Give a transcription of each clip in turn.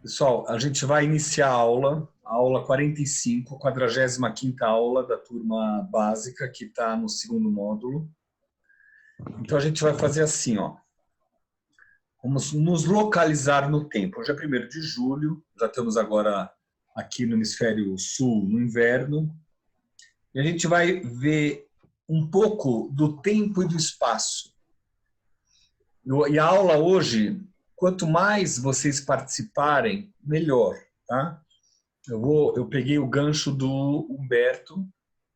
Pessoal, a gente vai iniciar a aula 45, a 45ª aula da turma básica, que está no segundo módulo. Então, a gente vai fazer assim, ó. Vamos nos localizar no tempo. Hoje é 1º de julho, já estamos agora aqui no hemisfério sul, no inverno. E a gente vai ver um pouco do tempo e do espaço. E a aula hoje, quanto mais vocês participarem, melhor, tá? Eu peguei o gancho do Humberto,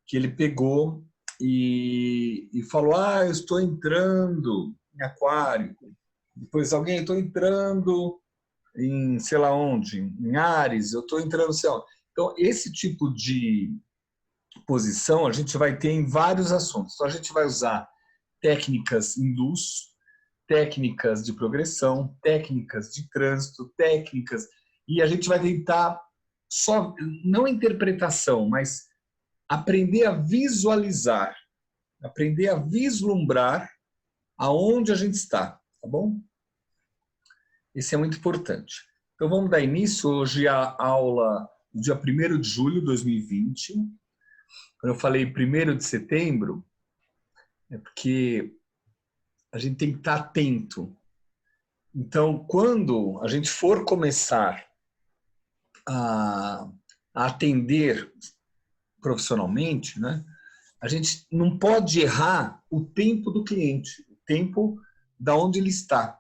que ele pegou e falou: eu estou entrando em Aquário. Depois alguém, eu estou entrando em sei lá onde, em Áries, eu estou entrando sei lá onde. Então, esse tipo de posição a gente vai ter em vários assuntos. Então, a gente vai usar técnicas hindus, técnicas de progressão, técnicas de trânsito, técnicas, e a gente vai tentar só, não interpretação, mas aprender a visualizar, aprender a vislumbrar aonde a gente está, tá bom? Isso é muito importante. Então vamos dar início hoje à aula do dia 1º de julho de 2020. Quando eu falei 1º de setembro, é porque a gente tem que estar atento. Então, quando a gente for começar a atender profissionalmente, né, a gente não pode errar o tempo do cliente, o tempo da onde ele está.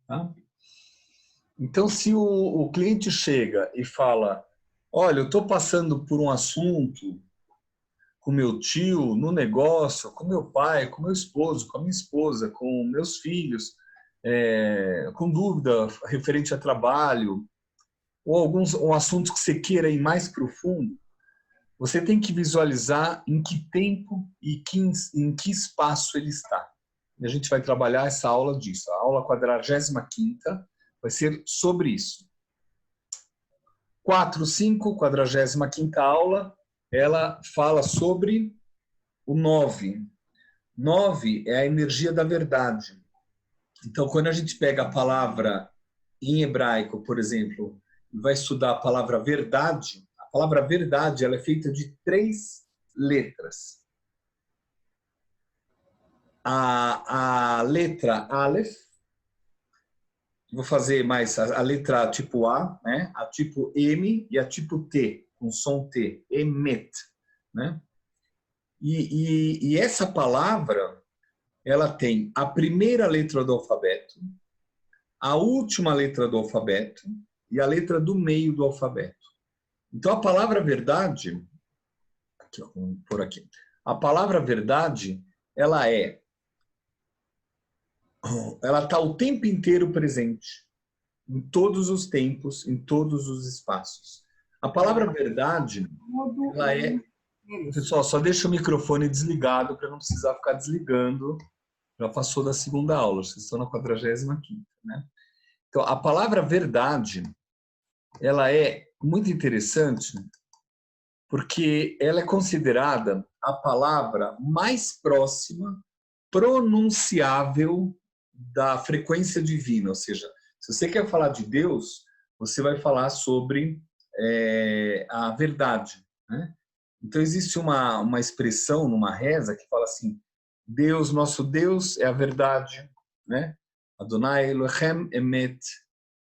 Tá? Então, se o cliente chega e fala: olha, eu estou passando por um assunto com meu tio, no negócio, com meu pai, com meu esposo, com a minha esposa, com meus filhos, com dúvida referente a trabalho, ou um assunto que você queira ir mais profundo, você tem que visualizar em que tempo e em que espaço ele está. E a gente vai trabalhar essa aula disso. A aula 45ª vai ser sobre isso. 45ª aula, ela fala sobre o 9. 9 é a energia da verdade. Então, quando a gente pega a palavra em hebraico, por exemplo, e vai estudar a palavra verdade, a palavra verdade ela é feita de 3 letras. A letra Aleph, vou fazer mais a letra tipo A, né? A tipo M e a tipo T, com som T, emet, né? E essa palavra, ela tem a primeira letra do alfabeto, a última letra do alfabeto e a letra do meio do alfabeto. Então, a palavra verdade, aqui, ó, vamos por aqui. A palavra verdade, ela está o tempo inteiro presente, em todos os tempos, em todos os espaços. A palavra verdade, ela é... Pessoal, só deixa o microfone desligado para não precisar ficar desligando. Já passou da segunda aula, vocês estão na 45ª, né? Então, a palavra verdade, ela é muito interessante porque ela é considerada a palavra mais próxima, pronunciável da frequência divina. Ou seja, se você quer falar de Deus, você vai falar sobre a verdade, né? Então, existe uma expressão numa reza que fala assim: Deus, nosso Deus, é a verdade, né? Adonai Elohim Emet.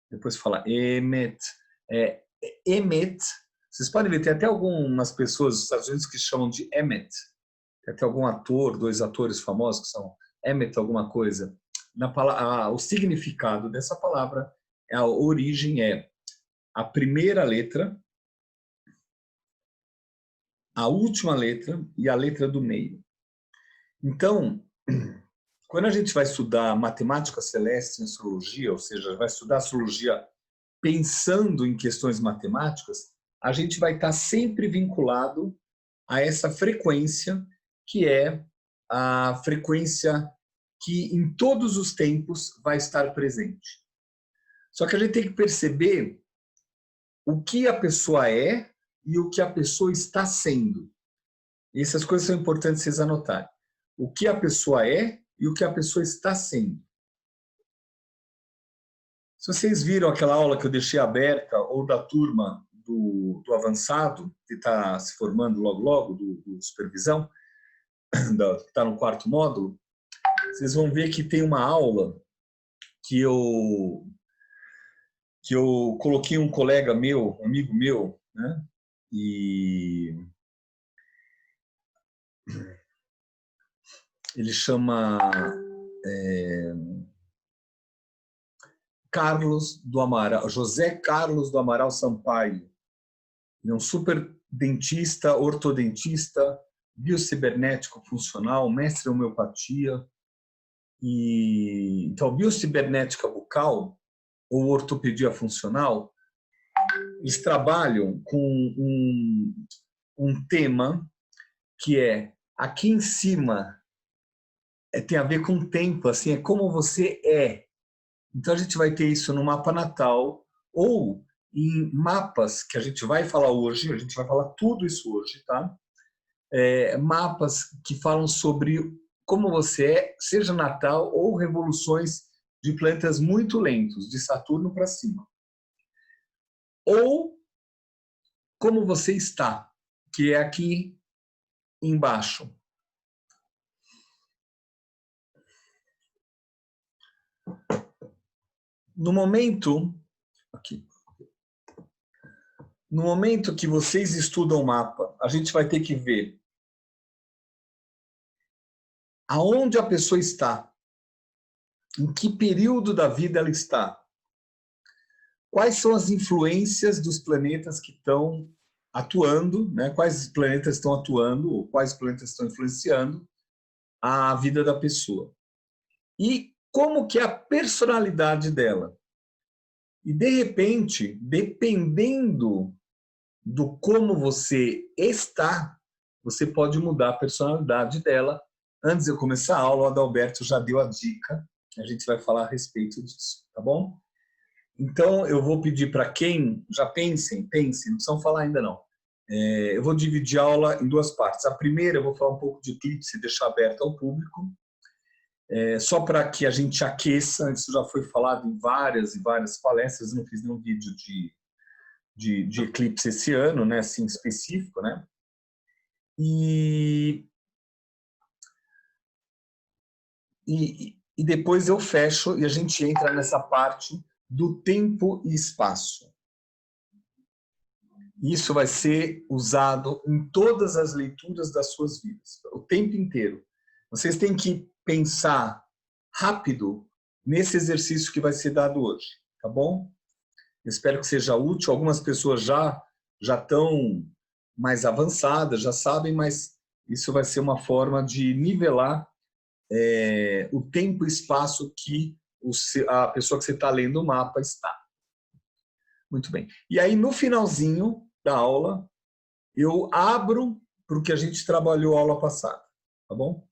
Depois fala Emet. Emet. Vocês podem ver, tem até algumas pessoas dos Estados Unidos que chamam de Emet. Tem até algum ator, 2 atores famosos que são Emet alguma coisa. O significado dessa palavra, a origem é a primeira letra, a última letra e a letra do meio. Então, quando a gente vai estudar matemática celeste em astrologia, ou seja, vai estudar astrologia pensando em questões matemáticas, a gente vai estar sempre vinculado a essa frequência, que é a frequência que em todos os tempos vai estar presente. Só que a gente tem que perceber o que a pessoa é e o que a pessoa está sendo. E essas coisas são importantes vocês anotarem. O que a pessoa é e o que a pessoa está sendo. Se vocês viram aquela aula que eu deixei aberta, ou da turma do avançado, que está se formando logo logo, do supervisão, que está no 4º módulo, vocês vão ver que tem uma aula que eu coloquei um colega meu, um amigo meu, né? E ele chama José Carlos do Amaral Sampaio. Ele é um super dentista, ortodentista, biocibernético funcional, mestre em homeopatia. Então, biocibernética bucal ou ortopedia funcional, eles trabalham com um tema que é aqui em cima, tem a ver com o tempo, assim, é como você é. Então a gente vai ter isso no mapa natal ou em mapas que a gente vai falar hoje, a gente vai falar tudo isso hoje, tá? Mapas que falam sobre como você é, seja natal ou revoluções de planetas muito lentos, de Saturno para cima. Ou como você está, que é aqui embaixo. No momento que vocês estudam o mapa, a gente vai ter que ver aonde a pessoa está, em que período da vida ela está, quais são as influências dos planetas que estão atuando, né? Quais planetas estão atuando, ou quais planetas estão influenciando a vida da pessoa. E como que é a personalidade dela. E, de repente, dependendo do como você está, você pode mudar a personalidade dela. Antes de eu começar a aula, o Adalberto já deu a dica, a gente vai falar a respeito disso, tá bom? Então, eu vou pedir para quem, já pensem, não precisam falar ainda não. Eu vou dividir a aula em 2 partes. A primeira, eu vou falar um pouco de eclipse e deixar aberto ao público, só para que a gente aqueça. Isso já foi falado em várias e várias palestras, eu não fiz nenhum vídeo de eclipse esse ano, né, assim, específico, né? E depois eu fecho e a gente entra nessa parte do tempo e espaço. Isso vai ser usado em todas as leituras das suas vidas, o tempo inteiro. Vocês têm que pensar rápido nesse exercício que vai ser dado hoje, tá bom? Espero que seja útil. Algumas pessoas já estão mais avançadas, já sabem, mas isso vai ser uma forma de nivelar o tempo e espaço que a pessoa que você está lendo o mapa está. Muito bem. E aí, no finalzinho da aula, eu abro para o que a gente trabalhou a aula passada, tá bom?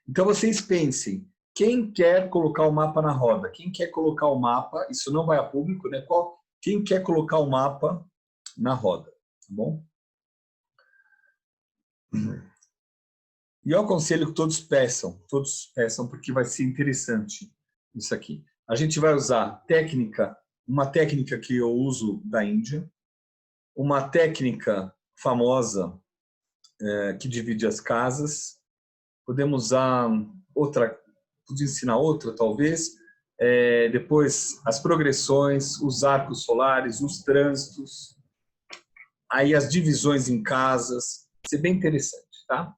Então, vocês pensem, quem quer colocar o mapa na roda? Quem quer colocar o mapa, isso não vai a público, né? Quem quer colocar o mapa na roda, tá bom? E eu aconselho que todos peçam, porque vai ser interessante isso aqui. A gente vai usar uma técnica que eu uso da Índia, uma técnica famosa que divide as casas. Podemos usar outra, podia ensinar outra talvez. Depois as progressões, os arcos solares, os trânsitos, aí as divisões em casas, vai ser bem interessante, tá?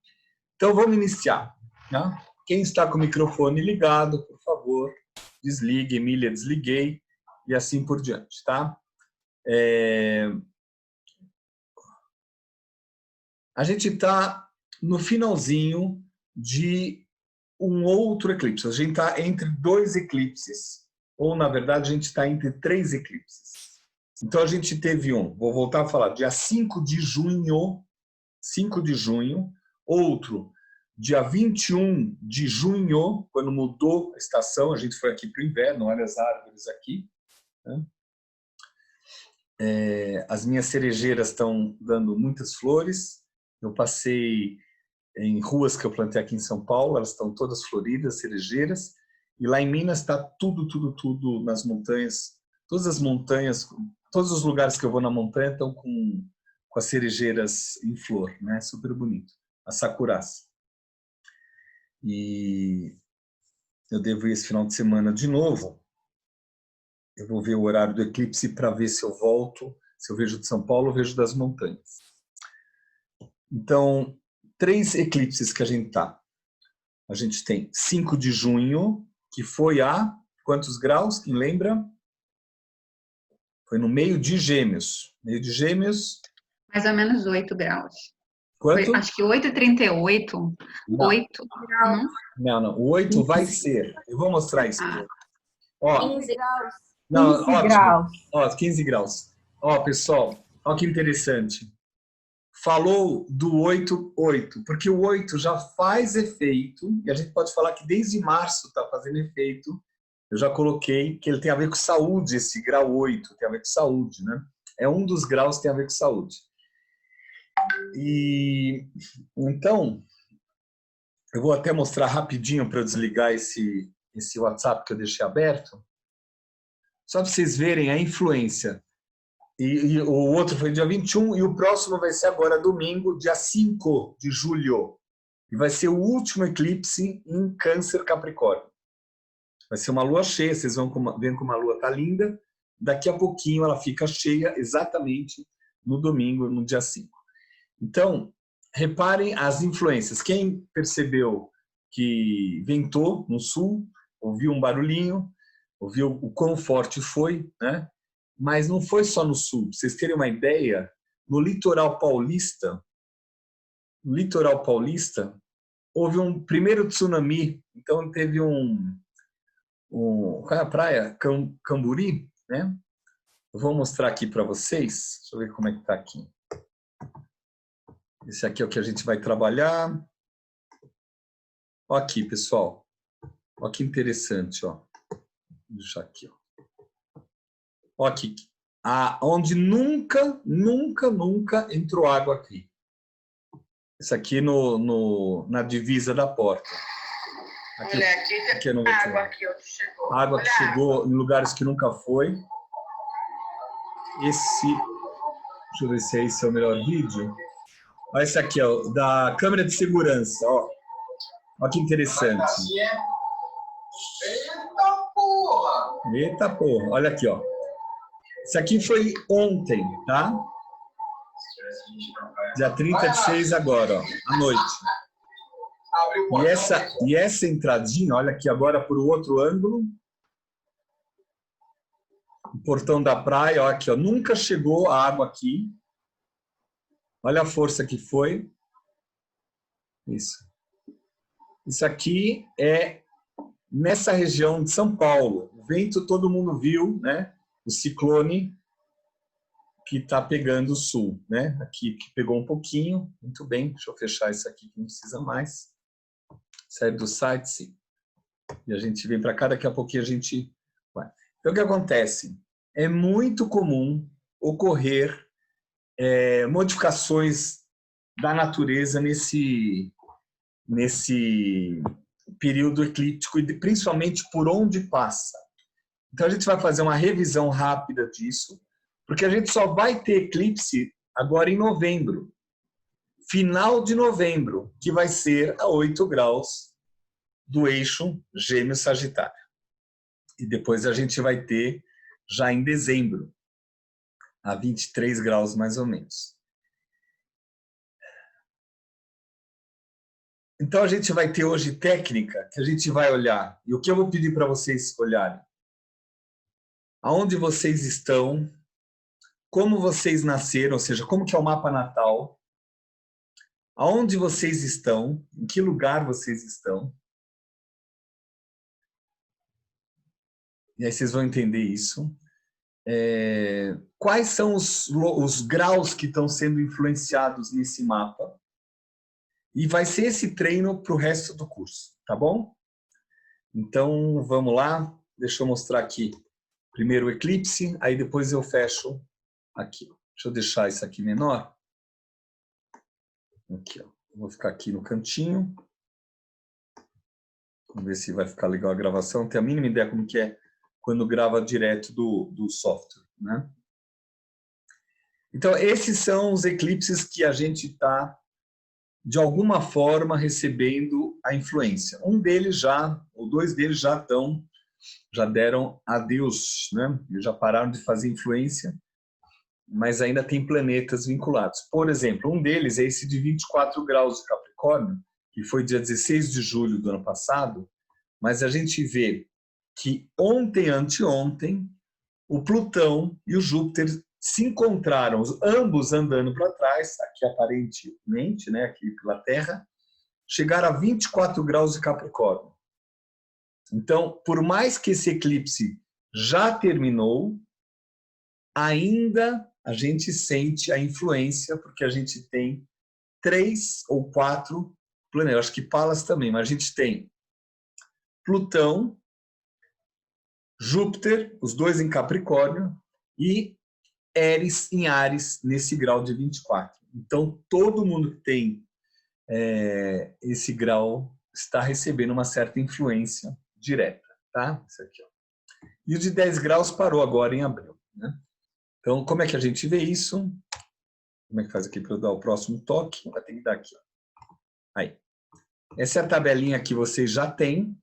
Então vamos iniciar, tá? Quem está com o microfone ligado, por favor, desligue. Emília, desliguei e assim por diante, tá? A gente está no finalzinho de um outro eclipse. A gente está entre 2 eclipses, ou na verdade a gente está entre 3 eclipses. Então a gente teve vou voltar a falar, dia 5 de junho, outro dia 21 de junho, quando mudou a estação, a gente foi aqui para o inverno, olha as árvores aqui, né? As minhas cerejeiras estão dando muitas flores. Eu passei em ruas que eu plantei aqui em São Paulo, elas estão todas floridas, cerejeiras. E lá em Minas está tudo nas montanhas, todas as montanhas, todos os lugares que eu vou na montanha estão com as cerejeiras em flor, né? Super bonito. As sakuras. E eu devo ir esse final de semana de novo. Eu vou ver o horário do eclipse para ver se eu volto, se eu vejo de São Paulo ou vejo das montanhas. Então, 3 eclipses que a gente tá. A gente tem 5 de junho, que foi a quantos graus? Quem lembra? Foi no meio de Gêmeos. Meio de Gêmeos. Mais ou menos 8 graus. Quanto? Foi, acho que 8,38. Não. 8. Não. O 8 vai ser. Eu vou mostrar isso. Ó, 15 graus. não, 15 ótimo. graus. Ó, 15 graus. Ó, pessoal, ó que interessante. Falou do 8, porque o 8 já faz efeito, e a gente pode falar que desde março está fazendo efeito. Eu já coloquei que ele tem a ver com saúde, esse grau 8 tem a ver com saúde, né? É um dos graus que tem a ver com saúde. E então, eu vou até mostrar rapidinho para eu desligar esse WhatsApp que eu deixei aberto, só para vocês verem a influência. E o outro foi dia 21 e o próximo vai ser agora domingo, dia 5 de julho. E vai ser o último eclipse em Câncer Capricórnio. Vai ser uma lua cheia, vocês vão ver como a lua tá linda. Daqui a pouquinho ela fica cheia exatamente no domingo, no dia 5. Então, reparem as influências. Quem percebeu que ventou no sul, ouviu um barulhinho, ouviu o quão forte foi, né? Mas não foi só no sul. Pra vocês terem uma ideia, no litoral paulista, houve um primeiro tsunami. Então teve qual é a praia? Camburi, né? Eu vou mostrar aqui para vocês. Deixa eu ver como é que está aqui. Esse aqui é o que a gente vai trabalhar. Ó aqui, pessoal. Ó que interessante, ó. Vou deixar aqui, ó. Ó aqui. Onde nunca entrou água aqui. Isso aqui na divisa da porta. Aqui, Olha, aqui eu não vou água aqui onde chegou. Água que chegou em lugares que nunca foi. Deixa eu ver se esse é o melhor vídeo. Olha esse aqui, ó, da câmera de segurança, ó. Olha que interessante. Eita porra, olha aqui, ó. Esse aqui foi ontem, tá? Dia 36 agora, ó, à noite. E essa entradinha, olha aqui agora por outro ângulo. O portão da praia, ó, aqui, ó, nunca chegou a água aqui. Olha a força que foi. Isso. Isso aqui é nessa região de São Paulo. O vento todo mundo viu, né? O ciclone que está pegando o sul, né? Aqui que pegou um pouquinho. Muito bem. Deixa eu fechar isso aqui que não precisa mais. Sai do site, sim. E a gente vem para cá, daqui a pouquinho a gente vai. Então, o que acontece? É muito comum ocorrer modificações da natureza nesse período eclíptico e principalmente por onde passa. Então, a gente vai fazer uma revisão rápida disso, porque a gente só vai ter eclipse agora em novembro. Final de novembro, que vai ser a 8 graus do eixo Gêmeos-Sagitário. E depois a gente vai ter já em dezembro, a 23 graus mais ou menos. Então a gente vai ter hoje técnica que a gente vai olhar. E o que eu vou pedir para vocês olharem? Aonde vocês estão, como vocês nasceram, ou seja, como que é o mapa natal, aonde vocês estão, em que lugar vocês estão. E aí vocês vão entender isso. Quais são os graus que estão sendo influenciados nesse mapa? E vai ser esse treino para o resto do curso, tá bom? Então, vamos lá. Deixa eu mostrar aqui primeiro o eclipse, aí depois eu fecho aqui. Deixa eu deixar isso aqui menor. Aqui, ó. Vou ficar aqui no cantinho. Vamos ver se vai ficar legal a gravação. Não tenho a mínima ideia como que é quando grava direto do software, né? Então, esses são os eclipses que a gente está, de alguma forma, recebendo a influência. Um deles ou dois deles já deram adeus, né? Eles já pararam de fazer influência, mas ainda tem planetas vinculados. Por exemplo, um deles é esse de 24 graus de Capricórnio, que foi dia 16 de julho do ano passado, mas a gente vê que ontem, anteontem, o Plutão e o Júpiter se encontraram, ambos andando para trás, aqui aparentemente, né, aqui pela Terra, chegaram a 24 graus de Capricórnio. Então, por mais que esse eclipse já terminou, ainda a gente sente a influência, porque a gente tem 3 ou 4 planetas, acho que Palas também, mas a gente tem Plutão, Júpiter, os dois em Capricórnio, e Éris em Áries, nesse grau de 24. Então, todo mundo que tem esse grau está recebendo uma certa influência direta, tá? Isso aqui, ó. E o de 10 graus parou agora em abril, né? Então, como é que a gente vê isso? Como é que faz aqui para eu dar o próximo toque? Vai ter que dar aqui, ó. Aí. Essa é a tabelinha que vocês já têm,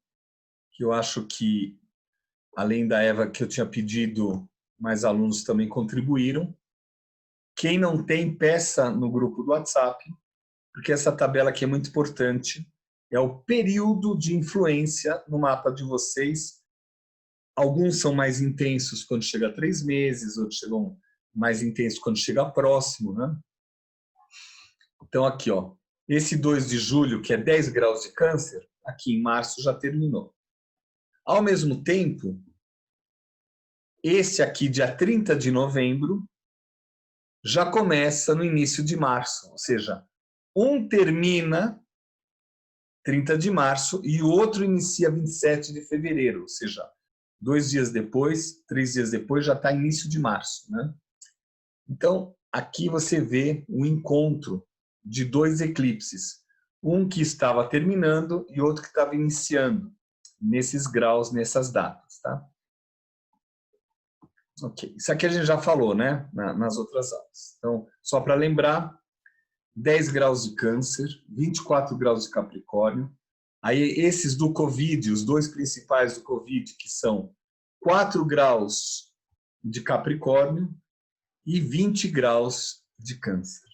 que eu acho que, além da Eva, que eu tinha pedido, mais alunos também contribuíram. Quem não tem, peça no grupo do WhatsApp, porque essa tabela aqui é muito importante. É o período de influência no mapa de vocês. Alguns são mais intensos quando chega a 3 meses, outros chegam mais intensos quando chega próximo, né? Então, aqui, ó, esse 2 de julho, que é 10 graus de Câncer, aqui em março já terminou. Ao mesmo tempo, esse aqui, dia 30 de novembro, já começa no início de março, ou seja, um termina 30 de março e o outro inicia 27 de fevereiro, ou seja, 2 dias depois, 3 dias depois, já está início de março, né? Então, aqui você vê o encontro de 2 eclipses, um que estava terminando e outro que estava iniciando, nesses graus, nessas datas, tá? Ok, isso aqui a gente já falou, né, nas outras aulas. Então, só para lembrar, 10 graus de Câncer, 24 graus de Capricórnio. Aí esses do Covid, os 2 principais do Covid, que são 4 graus de Capricórnio e 20 graus de Câncer.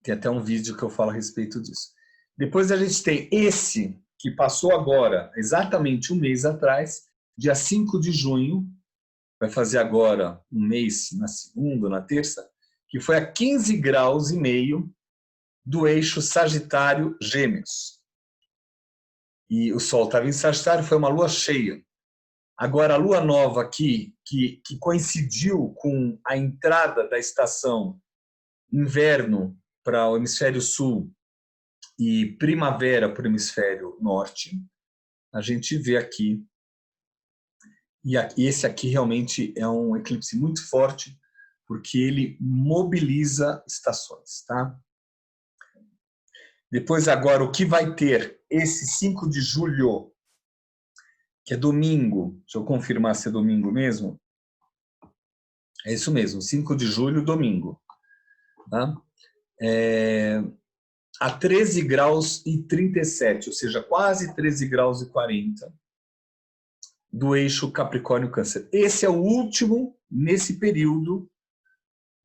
Tem até um vídeo que eu falo a respeito disso. Depois a gente tem esse, que passou agora, exatamente um mês atrás, dia 5 de junho, vai fazer agora um mês, na segunda ou na terça, que foi a 15 graus e meio do eixo Sagitário-Gêmeos. E o Sol estava em Sagitário, foi uma lua cheia. Agora, a lua nova aqui, que coincidiu com a entrada da estação inverno para o hemisfério sul e primavera para o hemisfério norte, a gente vê aqui. E esse aqui realmente é um eclipse muito forte, porque ele mobiliza estações, tá? Depois, agora, o que vai ter esse 5 de julho, que é domingo, deixa eu confirmar se é domingo mesmo. É isso mesmo, 5 de julho, domingo. Tá? A 13 graus e 37, ou seja, quase 13 graus e 40 do eixo Capricórnio-Câncer. Esse é o último, nesse período,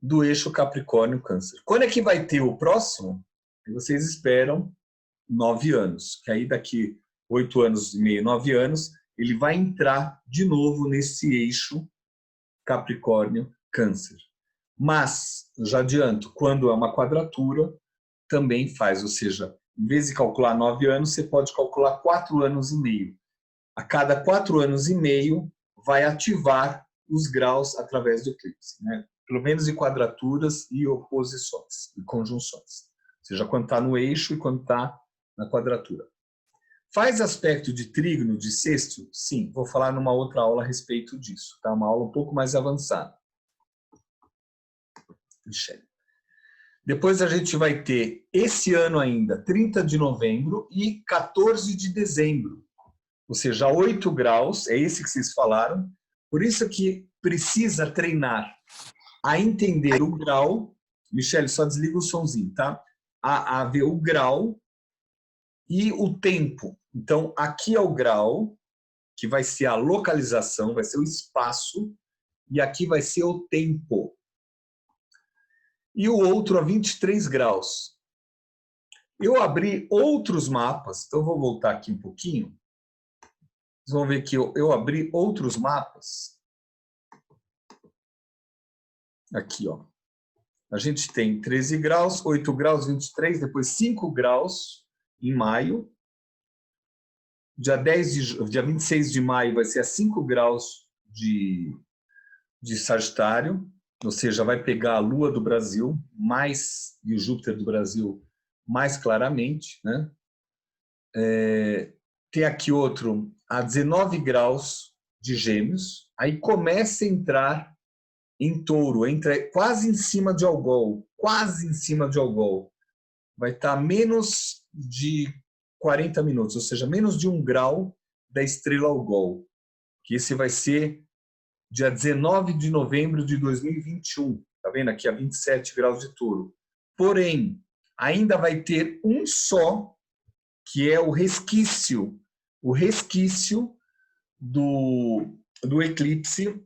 do eixo Capricórnio-Câncer. Quando é que vai ter o próximo? Vocês esperam 9 anos, que aí daqui 8 anos e meio, 9 anos, ele vai entrar de novo nesse eixo Capricórnio-Câncer. Mas, já adianto, quando é uma quadratura, também faz, ou seja, em vez de calcular 9 anos, você pode calcular 4 anos e meio. A cada 4 anos e meio, vai ativar os graus através do eclipse, né? Pelo menos em quadraturas e oposições, e conjunções. Ou seja, quando está no eixo e quando está na quadratura. Faz aspecto de trígono, de sexto? Sim, vou falar numa outra aula a respeito disso, tá? Uma aula um pouco mais avançada. Depois a gente vai ter, esse ano ainda, 30 de novembro e 14 de dezembro. ou seja, 8 graus, é esse que vocês falaram. Por isso que precisa treinar a entender o grau. Michele, só desliga o somzinho, tá? A ver o grau e o tempo. Então, aqui é o grau, que vai ser a localização, vai ser o espaço, e aqui vai ser o tempo. E o outro a 23 graus. Eu abri outros mapas, então eu vou voltar aqui um pouquinho. Vocês vão ver que eu abri outros mapas. Aqui, ó. A gente tem 13 graus, 8 graus, 23, depois 5 graus em maio. Dia 26 de maio vai ser a 5 graus de Sagitário, ou seja, vai pegar a Lua do Brasil mais e o Júpiter do Brasil mais claramente, né? Tem aqui outro a 19 graus de Gêmeos, aí começa a entrar em Touro, entra quase em cima de Algol, vai estar a menos de 40 minutos, ou seja, menos de 1 grau da estrela Algol, que esse vai ser dia 19 de novembro de 2021, tá vendo aqui a 27 graus de Touro. Porém, ainda vai ter um só, que é o resquício do eclipse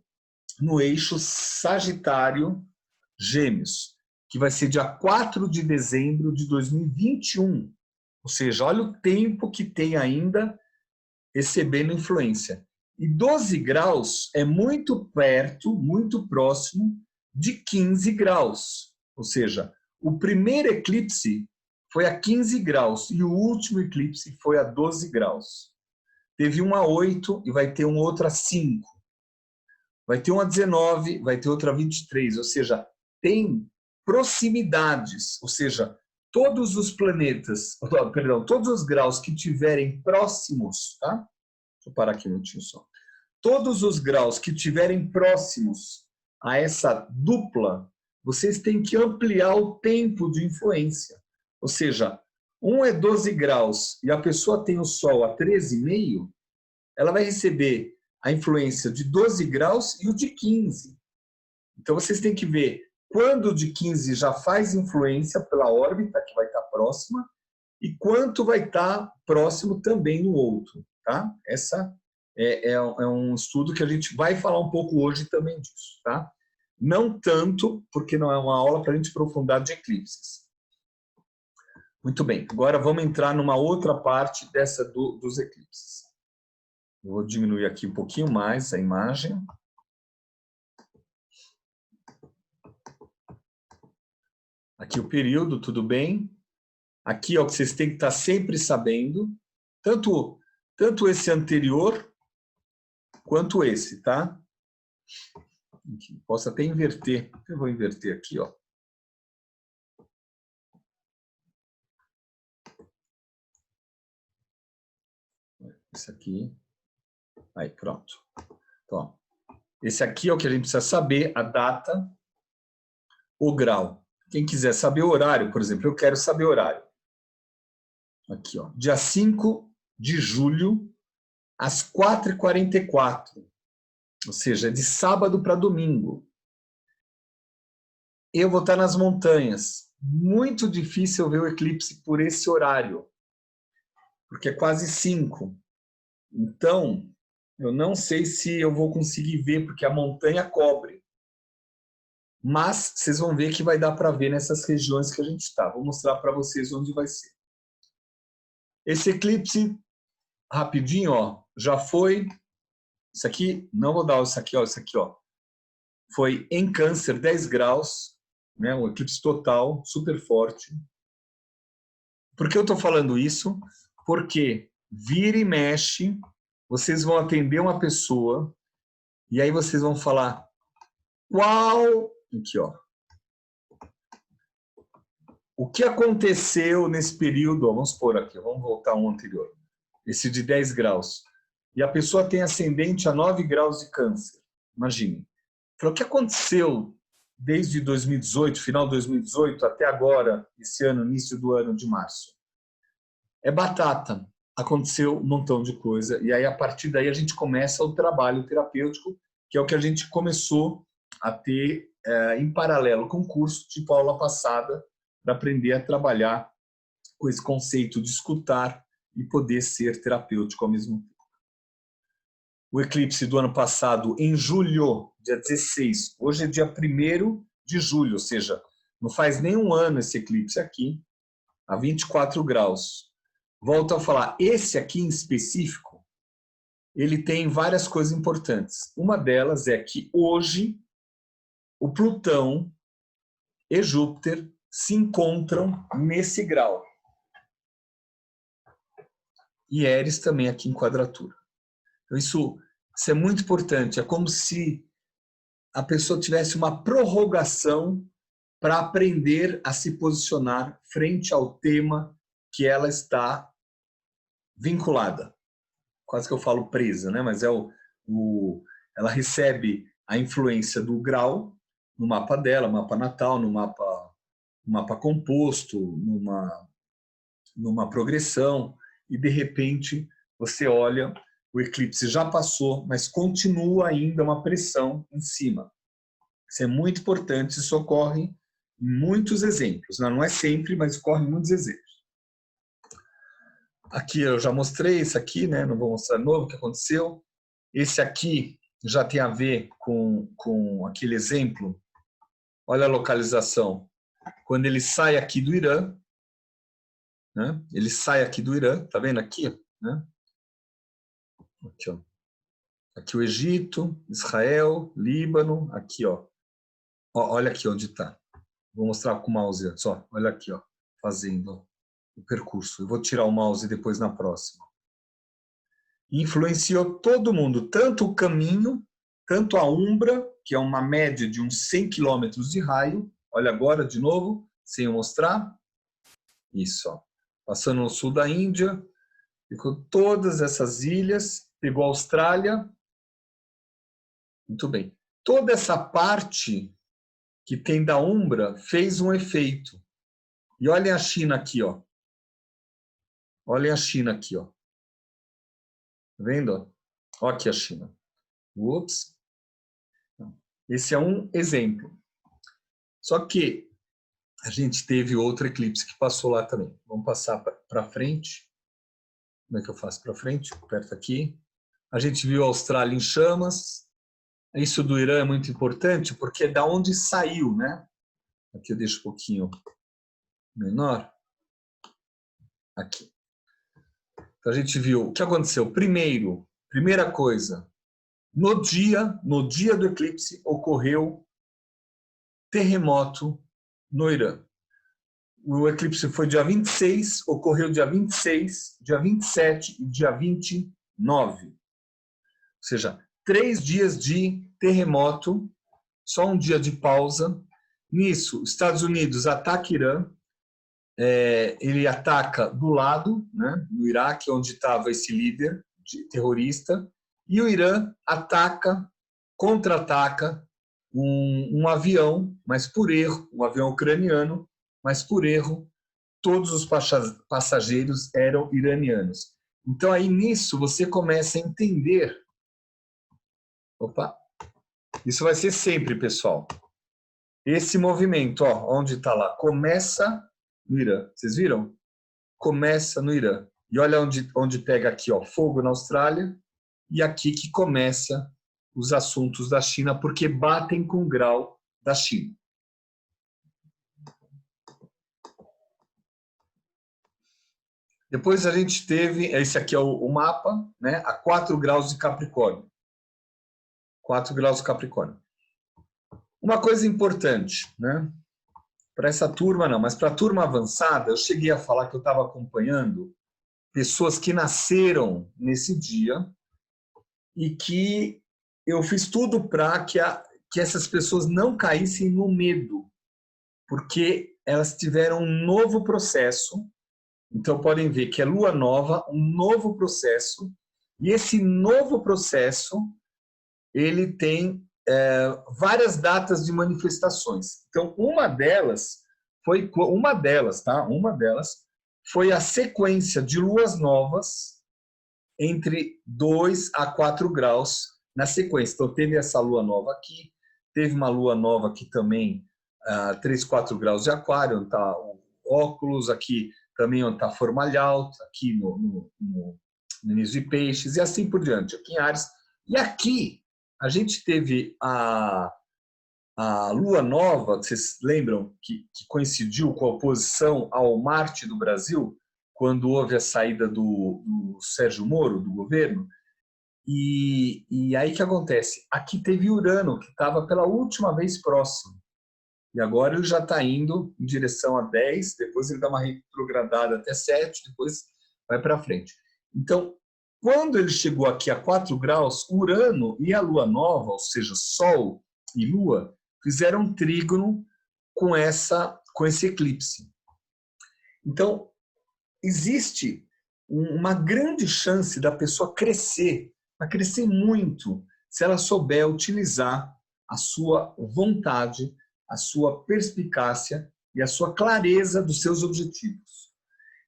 no eixo Sagitário-Gêmeos, que vai ser dia 4 de dezembro de 2021. Ou seja, olha o tempo que tem ainda recebendo influência. E 12 graus é muito perto, muito próximo de 15 graus. Ou seja, o primeiro eclipse foi a 15 graus e o último eclipse foi a 12 graus. Teve um a 8 e vai ter um outro a 5. Vai ter um a 19, vai ter outro a 23. Ou seja, tem proximidades. Ou seja, todos os planetas, perdão, todos os graus que tiverem próximos, tá? Deixa eu parar aqui um minutinho só. Todos os graus que tiverem próximos a essa dupla, vocês têm que ampliar o tempo de influência. Ou seja, um é 12 graus e a pessoa tem o Sol a 13,5, ela vai receber a influência de 12 graus e o de 15. Então, vocês têm que ver quando o de 15 já faz influência pela órbita, que vai estar próxima, e quanto vai estar próximo também no outro. Tá? Essa é um estudo que a gente vai falar um pouco hoje também disso. Tá? Não tanto, porque não é uma aula para a gente aprofundar de eclipses. Muito bem, agora vamos entrar numa outra parte dessa dos eclipses. Vou diminuir aqui um pouquinho mais a imagem. Aqui o período, tudo bem? Aqui é o que vocês têm que estar sempre sabendo, tanto esse anterior quanto esse, tá? Posso até inverter. Eu vou inverter aqui, ó. Esse aqui. Aí, pronto. Então, esse aqui é o que a gente precisa saber, a data, o grau. Quem quiser saber o horário, por exemplo, eu quero saber o horário. Aqui, ó. Dia 5 de julho, às 4h44. Ou seja, de sábado para domingo. Eu vou estar nas montanhas. Muito difícil eu ver o eclipse por esse horário. Porque é quase 5. Então, eu não sei se eu vou conseguir ver, porque a montanha cobre. Mas vocês vão ver que vai dar para ver nessas regiões que a gente está. Vou mostrar para vocês onde vai ser. Esse eclipse, rapidinho, ó, já foi. Isso aqui, não vou dar isso aqui, ó. Foi em Câncer, 10 graus, né, um eclipse total, super forte. Por que eu estou falando isso? Porque vira e mexe, vocês vão atender uma pessoa e aí vocês vão falar qual... Aqui, ó. O que aconteceu nesse período? Ó, vamos pôr aqui, vamos voltar um anterior. Esse de 10 graus. E a pessoa tem ascendente a 9 graus de Câncer. Imagine. O que aconteceu desde 2018, final de 2018, até agora, esse ano, início do ano de março? É batata. aconteceu um montão de coisa. E aí, a partir daí, a gente começa o trabalho terapêutico, que é o que a gente começou a ter em paralelo com o curso, tipo a aula passada, para aprender a trabalhar com esse conceito de escutar e poder ser terapêutico ao mesmo tempo. O eclipse do ano passado, em julho, dia 16, hoje é dia 1º de julho, ou seja, não faz nem um ano esse eclipse aqui, a 24 graus. Volto a falar, esse aqui em específico, ele tem várias coisas importantes. Uma delas é que hoje o Plutão e Júpiter se encontram nesse grau. E Eris também aqui em quadratura. Então isso é muito importante. É como se a pessoa tivesse uma prorrogação para aprender a se posicionar frente ao tema que ela está vinculada. Quase que eu falo presa, né? Mas ela recebe a influência do grau no mapa dela, mapa natal, no mapa composto, numa progressão, e de repente você olha, o eclipse já passou, mas continua ainda uma pressão em cima. Isso é muito importante, isso ocorre em muitos exemplos. Não é sempre, mas ocorre em muitos exemplos. Aqui eu já mostrei, esse aqui, né? Não vou mostrar de novo o que aconteceu. Esse aqui já tem a ver com aquele exemplo. Olha a localização. Quando ele sai aqui do Irã, né? Ele sai aqui do Irã, tá vendo aqui? Né? Aqui, ó. Aqui o Egito, Israel, Líbano, aqui, ó. Olha aqui onde está. Vou mostrar com o mouse antes, ó. Olha aqui, ó, fazendo o percurso. Eu vou tirar o mouse depois na próxima. Influenciou todo mundo, tanto o caminho, tanto a umbra, que é uma média de uns 100 quilômetros de raio. Olha agora, de novo, sem eu mostrar. Isso, ó. Passando no sul da Índia, ficou todas essas ilhas, pegou a Austrália. Muito bem. Toda essa parte que tem da umbra fez um efeito. E olhem a China aqui, ó. Olhem a China aqui, ó. Tá vendo? Olha aqui a China. Ups. Esse é um exemplo. Só que a gente teve outro eclipse que passou lá também. Vamos passar para frente. Como é que eu faço para frente? Aperta aqui. A gente viu a Austrália em chamas. Isso do Irã é muito importante porque é da onde saiu, né? Aqui eu deixo um pouquinho menor. Aqui. Então a gente viu o que aconteceu. Primeira coisa, no dia do eclipse ocorreu terremoto no Irã. O eclipse foi dia 26, ocorreu dia 26, dia 27 e dia 29. Ou seja, 3 dias de terremoto, só um dia de pausa. Nisso, Estados Unidos ataca Irã, ele ataca do lado, né, no Iraque, onde estava esse líder terrorista, e o Irã contra-ataca um avião, mas por erro, um avião ucraniano, mas por erro, todos os passageiros eram iranianos. Então, aí nisso, você começa a entender. Opa! Isso vai ser sempre, pessoal. Esse movimento, ó, onde está lá, começa no Irã. Vocês viram? Começa no Irã. E olha onde pega aqui, ó, fogo na Austrália, e aqui que começa os assuntos da China, porque batem com o grau da China. Depois a gente teve, esse aqui é o mapa, né, a 4 graus de Capricórnio. 4 graus de Capricórnio. Uma coisa importante, né? Para essa turma não, mas para a turma avançada, eu cheguei a falar que eu estava acompanhando pessoas que nasceram nesse dia e que eu fiz tudo para que essas pessoas não caíssem no medo, porque elas tiveram um novo processo. Então podem ver que é lua nova, um novo processo, e esse novo processo ele tem várias datas de manifestações. Então, uma delas, tá? Uma delas foi a sequência de luas novas entre 2 a 4 graus na sequência. Então, teve essa lua nova aqui, teve uma lua nova aqui também, 3, 4 graus de aquário, onde está o óculos, aqui também onde está Formalhaut, aqui no início de Peixes, e assim por diante, aqui em Áries. E aqui a gente teve a lua nova, vocês lembram que coincidiu com a oposição ao Marte do Brasil, quando houve a saída do Sérgio Moro, do governo? E aí que acontece? Aqui teve Urano, que estava pela última vez próximo. E agora ele já está indo em direção a 10, depois ele dá uma retrogradada até 7, depois vai para frente. Então, quando ele chegou aqui a 4 graus, Urano e a Lua nova, ou seja, Sol e Lua, fizeram um trígono com esse eclipse. Então, existe uma grande chance da pessoa crescer, vai crescer muito, se ela souber utilizar a sua vontade, a sua perspicácia e a sua clareza dos seus objetivos.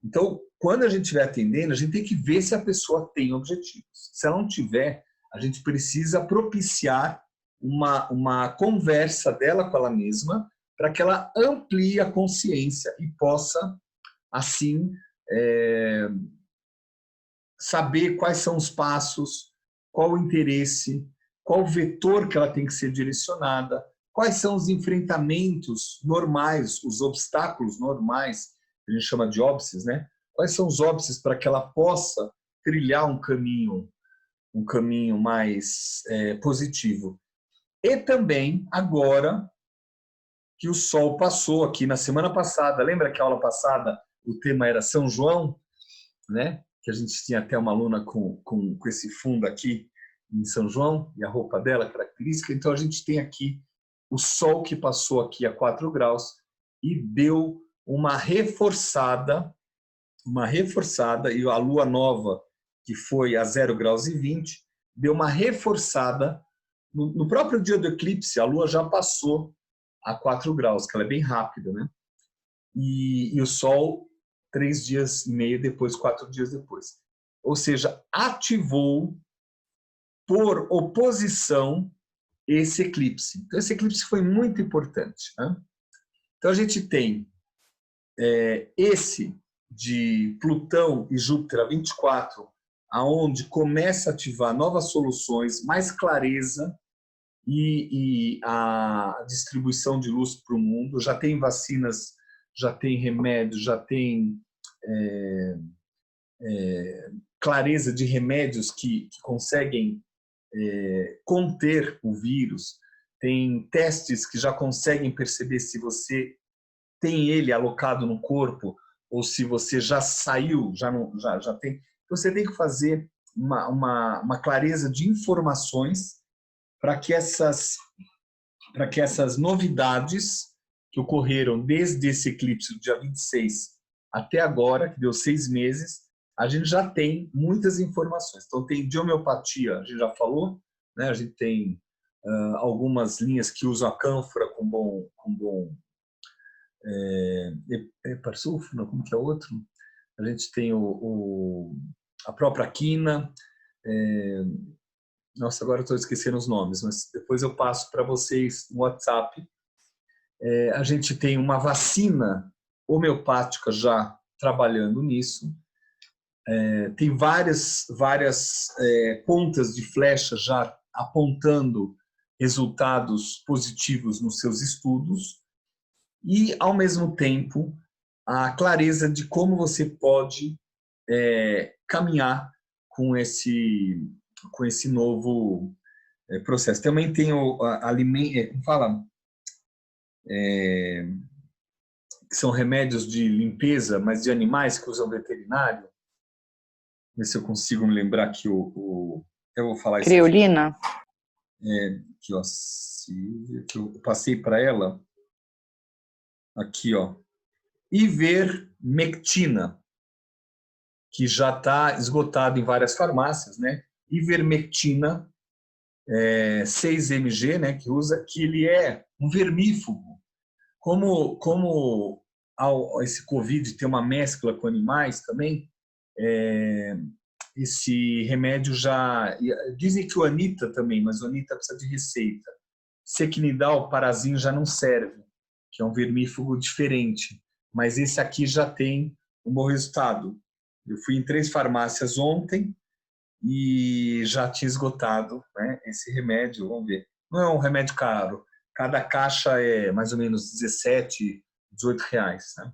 Então, quando a gente estiver atendendo, a gente tem que ver se a pessoa tem objetivos. Se ela não tiver, a gente precisa propiciar uma conversa dela com ela mesma para que ela amplie a consciência e possa, assim, saber quais são os passos, qual o interesse, qual o vetor que ela tem que ser direcionada, quais são os enfrentamentos normais, os obstáculos normais, que a gente chama de óbices, né? Quais são os óbices para que ela possa trilhar um caminho mais positivo. E também, agora que o Sol passou aqui na semana passada, lembra que a aula passada o tema era São João, né? Que a gente tinha até uma aluna com esse fundo aqui em São João, e a roupa dela característica. Então, a gente tem aqui o Sol que passou aqui a 4 graus e deu uma reforçada, e a Lua nova, que foi a 0 graus e 20, deu uma reforçada. No próprio dia do eclipse, a Lua já passou a 4 graus, que ela é bem rápida, né? E o Sol 3 dias e meio depois, 4 dias depois. Ou seja, ativou por oposição esse eclipse. Então, esse eclipse foi muito importante, né? Então, a gente tem esse de Plutão e Júpiter a 24, aonde começa a ativar novas soluções, mais clareza e a distribuição de luz para o mundo. Já tem vacinas, já tem remédios, já tem clareza de remédios que conseguem conter o vírus. Tem testes que já conseguem perceber se você tem ele alocado no corpo ou se você já saiu, já tem. Você tem que fazer uma clareza de informações para que essas novidades que ocorreram desde esse eclipse do dia 26 até agora, que deu 6 meses, a gente já tem muitas informações. Então, tem de homeopatia, a gente já falou, né? A gente tem algumas linhas que usam a cânfora com bom Parsulfo, como que é outro? A gente tem a própria quina. Nossa, agora estou esquecendo os nomes, mas depois eu passo para vocês no WhatsApp. A gente tem uma vacina homeopática já trabalhando nisso. Tem várias pontas de flecha já apontando resultados positivos nos seus estudos e, ao mesmo tempo, a clareza de como você pode caminhar com esse novo processo. Também tem como fala? Que são remédios de limpeza, mas de animais que usam veterinário. Ver se eu consigo me lembrar que eu vou falar isso. Criolina? Aqui, ó, Silvia, que eu passei para ela. Aqui, ó. Ivermectina, que já está esgotado em várias farmácias, né? Ivermectina 6 mg, né? Que ele é um vermífugo. Como esse Covid ter uma mescla com animais também, esse remédio já... Dizem que o Anita também, mas o Anita precisa de receita. Sequinidal, Parazinho já não serve, que é um vermífugo diferente. Mas esse aqui já tem um bom resultado. Eu fui em 3 farmácias ontem e já tinha esgotado, né, esse remédio. Vamos ver. Não é um remédio caro. Cada caixa é mais ou menos 17, 18 reais. Né?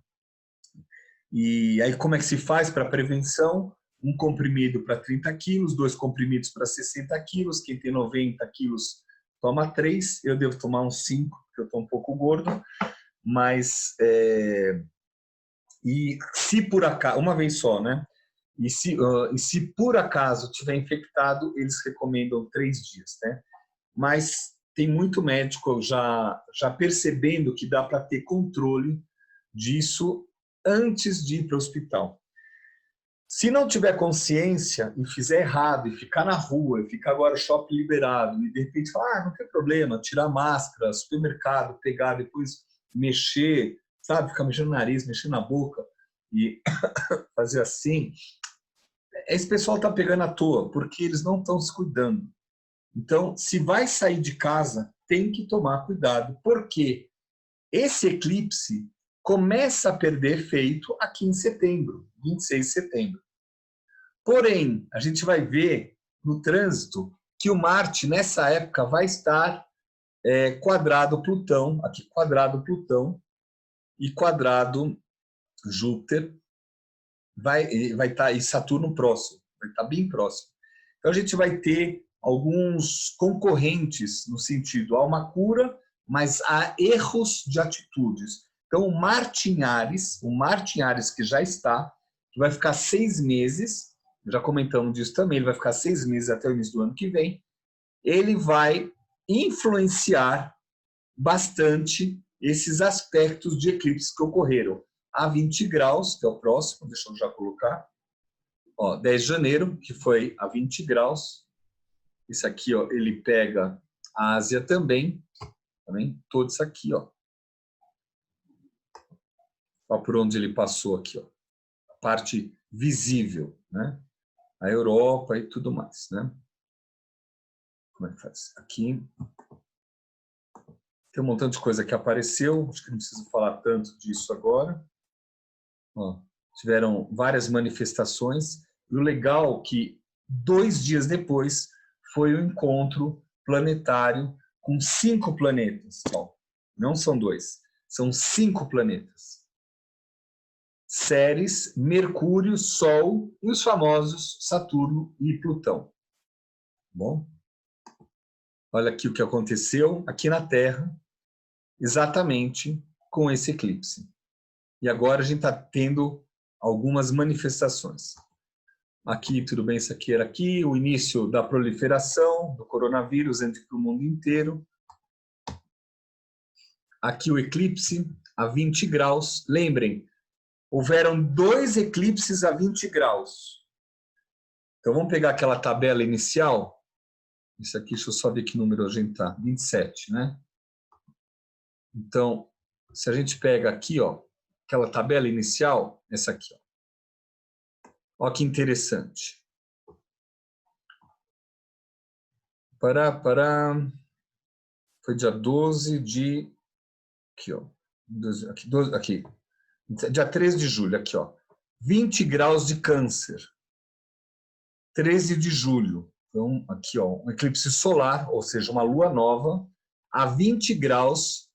E aí como é que se faz para prevenção? Um comprimido para 30 quilos, 2 comprimidos para 60 quilos. Quem tem 90 quilos toma 3. Eu devo tomar uns 5, porque eu estou um pouco gordo. Mas, e se por acaso, uma vez só, né? E se por acaso tiver infectado, eles recomendam 3 dias, né? Mas tem muito médico já percebendo que dá para ter controle disso antes de ir para o hospital. Se não tiver consciência e fizer errado, e ficar na rua, e ficar agora shopping liberado, e de repente falar, não tem problema, tirar máscara, supermercado, pegar, depois mexer, sabe, ficar mexendo no nariz, mexendo na boca, e fazer assim, esse pessoal está pegando à toa, porque eles não estão se cuidando. Então, se vai sair de casa, tem que tomar cuidado, porque esse eclipse começa a perder efeito aqui em setembro, 26 de setembro. Porém, a gente vai ver no trânsito que o Marte, nessa época, vai estar quadrado Plutão, aqui quadrado Plutão, e quadrado Júpiter, vai estar, e Saturno próximo, vai estar bem próximo. Então, a gente vai ter alguns concorrentes, no sentido, há uma cura, mas há erros de atitudes. Então, o Marte em Áries que já está, que vai ficar 6 meses, já comentamos disso também, ele vai ficar 6 meses até o início do ano que vem, ele vai influenciar bastante esses aspectos de eclipse que ocorreram. A 20 graus, que é o próximo, deixa eu já colocar, 10 de janeiro, que foi a 20 graus, esse aqui, ele pega a Ásia também, todo isso aqui, olha por onde ele passou aqui, a parte visível, né? A Europa e tudo mais, né? Como é que faz? Aqui tem um montão de coisa que apareceu, acho que não preciso falar tanto disso agora. Tiveram várias manifestações, e o legal é que 2 dias depois foi o encontro planetário com 5 planetas. Não são 2, são 5 planetas. Ceres, Mercúrio, Sol e os famosos Saturno e Plutão. Bom, olha aqui o que aconteceu aqui na Terra, exatamente com esse eclipse. E agora a gente está tendo algumas manifestações. Aqui, tudo bem, isso aqui era aqui, o início da proliferação do coronavírus entre o mundo inteiro. Aqui o eclipse a 20 graus. Lembrem, houveram 2 eclipses a 20 graus. Então, vamos pegar aquela tabela inicial. Isso aqui, deixa eu só ver que número a gente está. 27, né? Então, se a gente pega aqui, aquela tabela inicial, essa aqui. Olha que interessante. Foi dia 12 de... Aqui. Dia 13 de julho, aqui, 20 graus de Câncer. 13 de julho. Então, aqui, um eclipse solar, ou seja, uma lua nova, a 20 graus,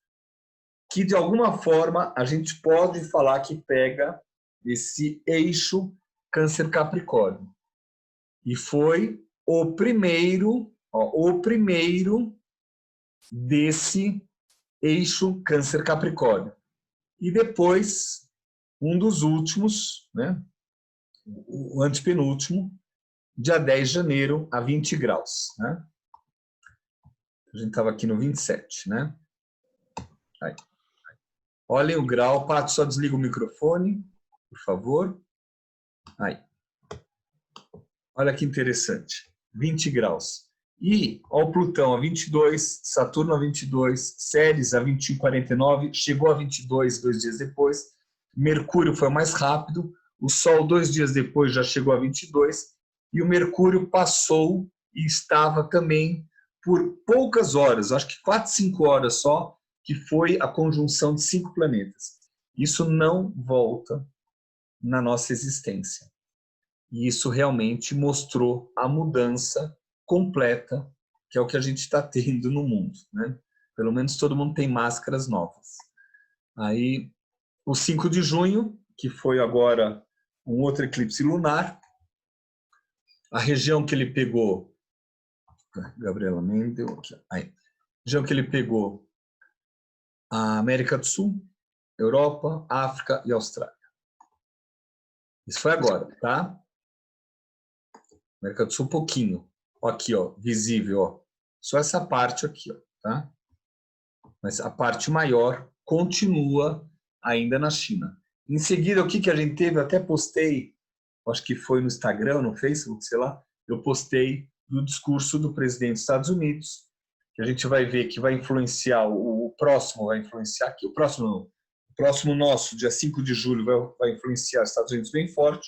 que de alguma forma a gente pode falar que pega esse eixo Câncer-Capricórnio. E foi o primeiro desse eixo Câncer-Capricórnio. E depois, um dos últimos, né, o antepenúltimo, dia 10 de janeiro, a 20 graus. Né? A gente estava aqui no 27, né? Aí. Olhem o grau. Pato, só desliga o microfone, por favor. Aí. Olha que interessante. 20 graus. E o Plutão a 22, Saturno a 22, Ceres a 21,49, chegou a 22 2 dias depois, Mercúrio foi mais rápido, o Sol 2 dias depois já chegou a 22, e o Mercúrio passou e estava também por poucas horas, acho que 4, 5 horas só, que foi a conjunção de 5 planetas. Isso não volta na nossa existência. E isso realmente mostrou a mudança completa, que é o que a gente está tendo no mundo, né? Pelo menos todo mundo tem máscaras novas. Aí, o 5 de junho, que foi agora um outro eclipse lunar, a região que ele pegou, Gabriela Mendel, a região que ele pegou, a América do Sul, Europa, África e Austrália. Isso foi agora, tá? América do Sul, pouquinho. Ó, aqui, ó, visível, ó. Só essa parte aqui, ó, tá? Mas a parte maior continua ainda na China. Em seguida, o que a gente teve? Eu até postei, acho que foi no Instagram, no Facebook, sei lá, eu postei do discurso do presidente dos Estados Unidos, que a gente vai ver que vai influenciar, o próximo vai influenciar aqui, o próximo nosso, dia 5 de julho, vai influenciar os Estados Unidos bem forte.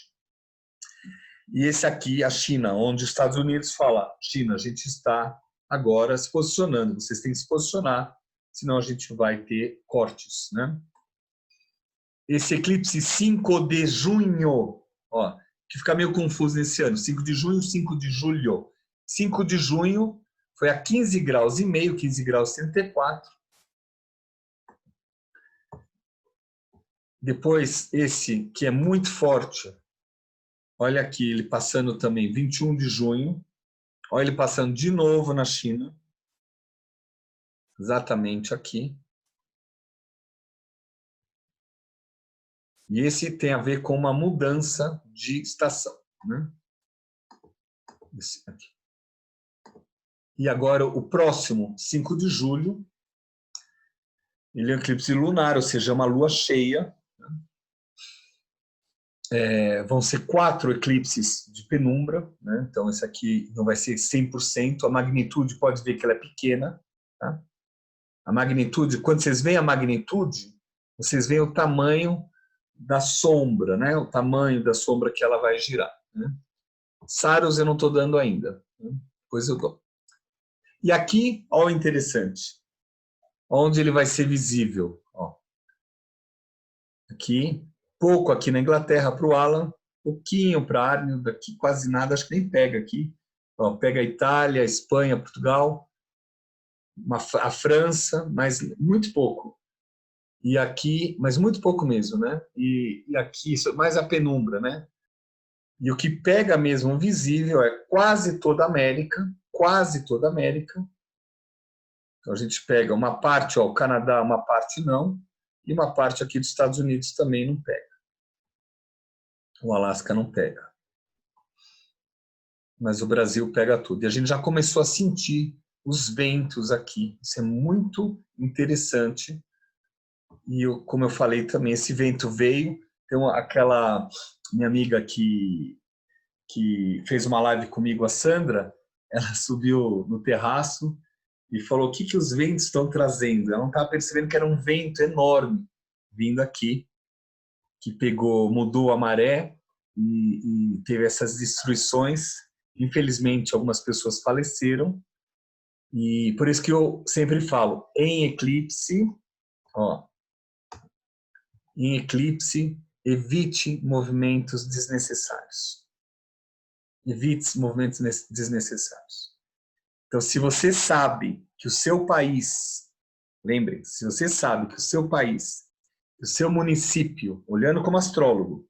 E esse aqui, a China, onde os Estados Unidos fala, China, a gente está agora se posicionando, vocês têm que se posicionar, senão a gente vai ter cortes, né? Esse eclipse 5 de junho, ó, que fica meio confuso nesse ano, 5 de junho, 5 de julho. 5 de junho foi a 15 graus e meio, 15 graus 34. Depois esse, que é muito forte, olha aqui, ele passando também 21 de junho, olha ele passando de novo na China, exatamente aqui. E esse tem a ver com uma mudança de estação, né? Esse aqui. E agora o próximo, 5 de julho, ele é um eclipse lunar, ou seja, uma lua cheia. Vão ser 4 eclipses de penumbra, né? Então esse aqui não vai ser 100%, a magnitude pode ver que ela é pequena, tá? A magnitude, quando vocês veem a magnitude, vocês veem o tamanho da sombra, né? O tamanho da sombra que ela vai girar, né? Saros eu não estou dando ainda, né? Depois eu dou. E aqui, olha o interessante, onde ele vai ser visível, ó. Aqui, pouco aqui na Inglaterra para o Alan, pouquinho para a Armin, daqui quase nada, acho que nem pega aqui. Ó, pega a Itália, a Espanha, Portugal, a França, mas muito pouco. E aqui, mas muito pouco mesmo, né? E aqui, mais a penumbra, né? E o que pega mesmo visível é quase toda a América, quase toda a América. Então a gente pega uma parte, ó, o Canadá, uma parte não, e uma parte aqui dos Estados Unidos também não pega. O Alasca não pega. Mas o Brasil pega tudo. E a gente já começou a sentir os ventos aqui. Isso é muito interessante. E como eu falei também, esse vento veio. Tem aquela minha amiga que fez uma live comigo, a Sandra, ela subiu no terraço e falou o que os ventos estão trazendo. Ela não estava percebendo que era um vento enorme vindo aqui, que pegou, mudou a maré e teve essas destruições. Infelizmente, algumas pessoas faleceram. E por isso que eu sempre falo, em eclipse, ó, em eclipse, evite movimentos desnecessários. Evite movimentos desnecessários. Então, se você sabe que o seu país, lembre, se você sabe que o seu país, o seu município, olhando como astrólogo,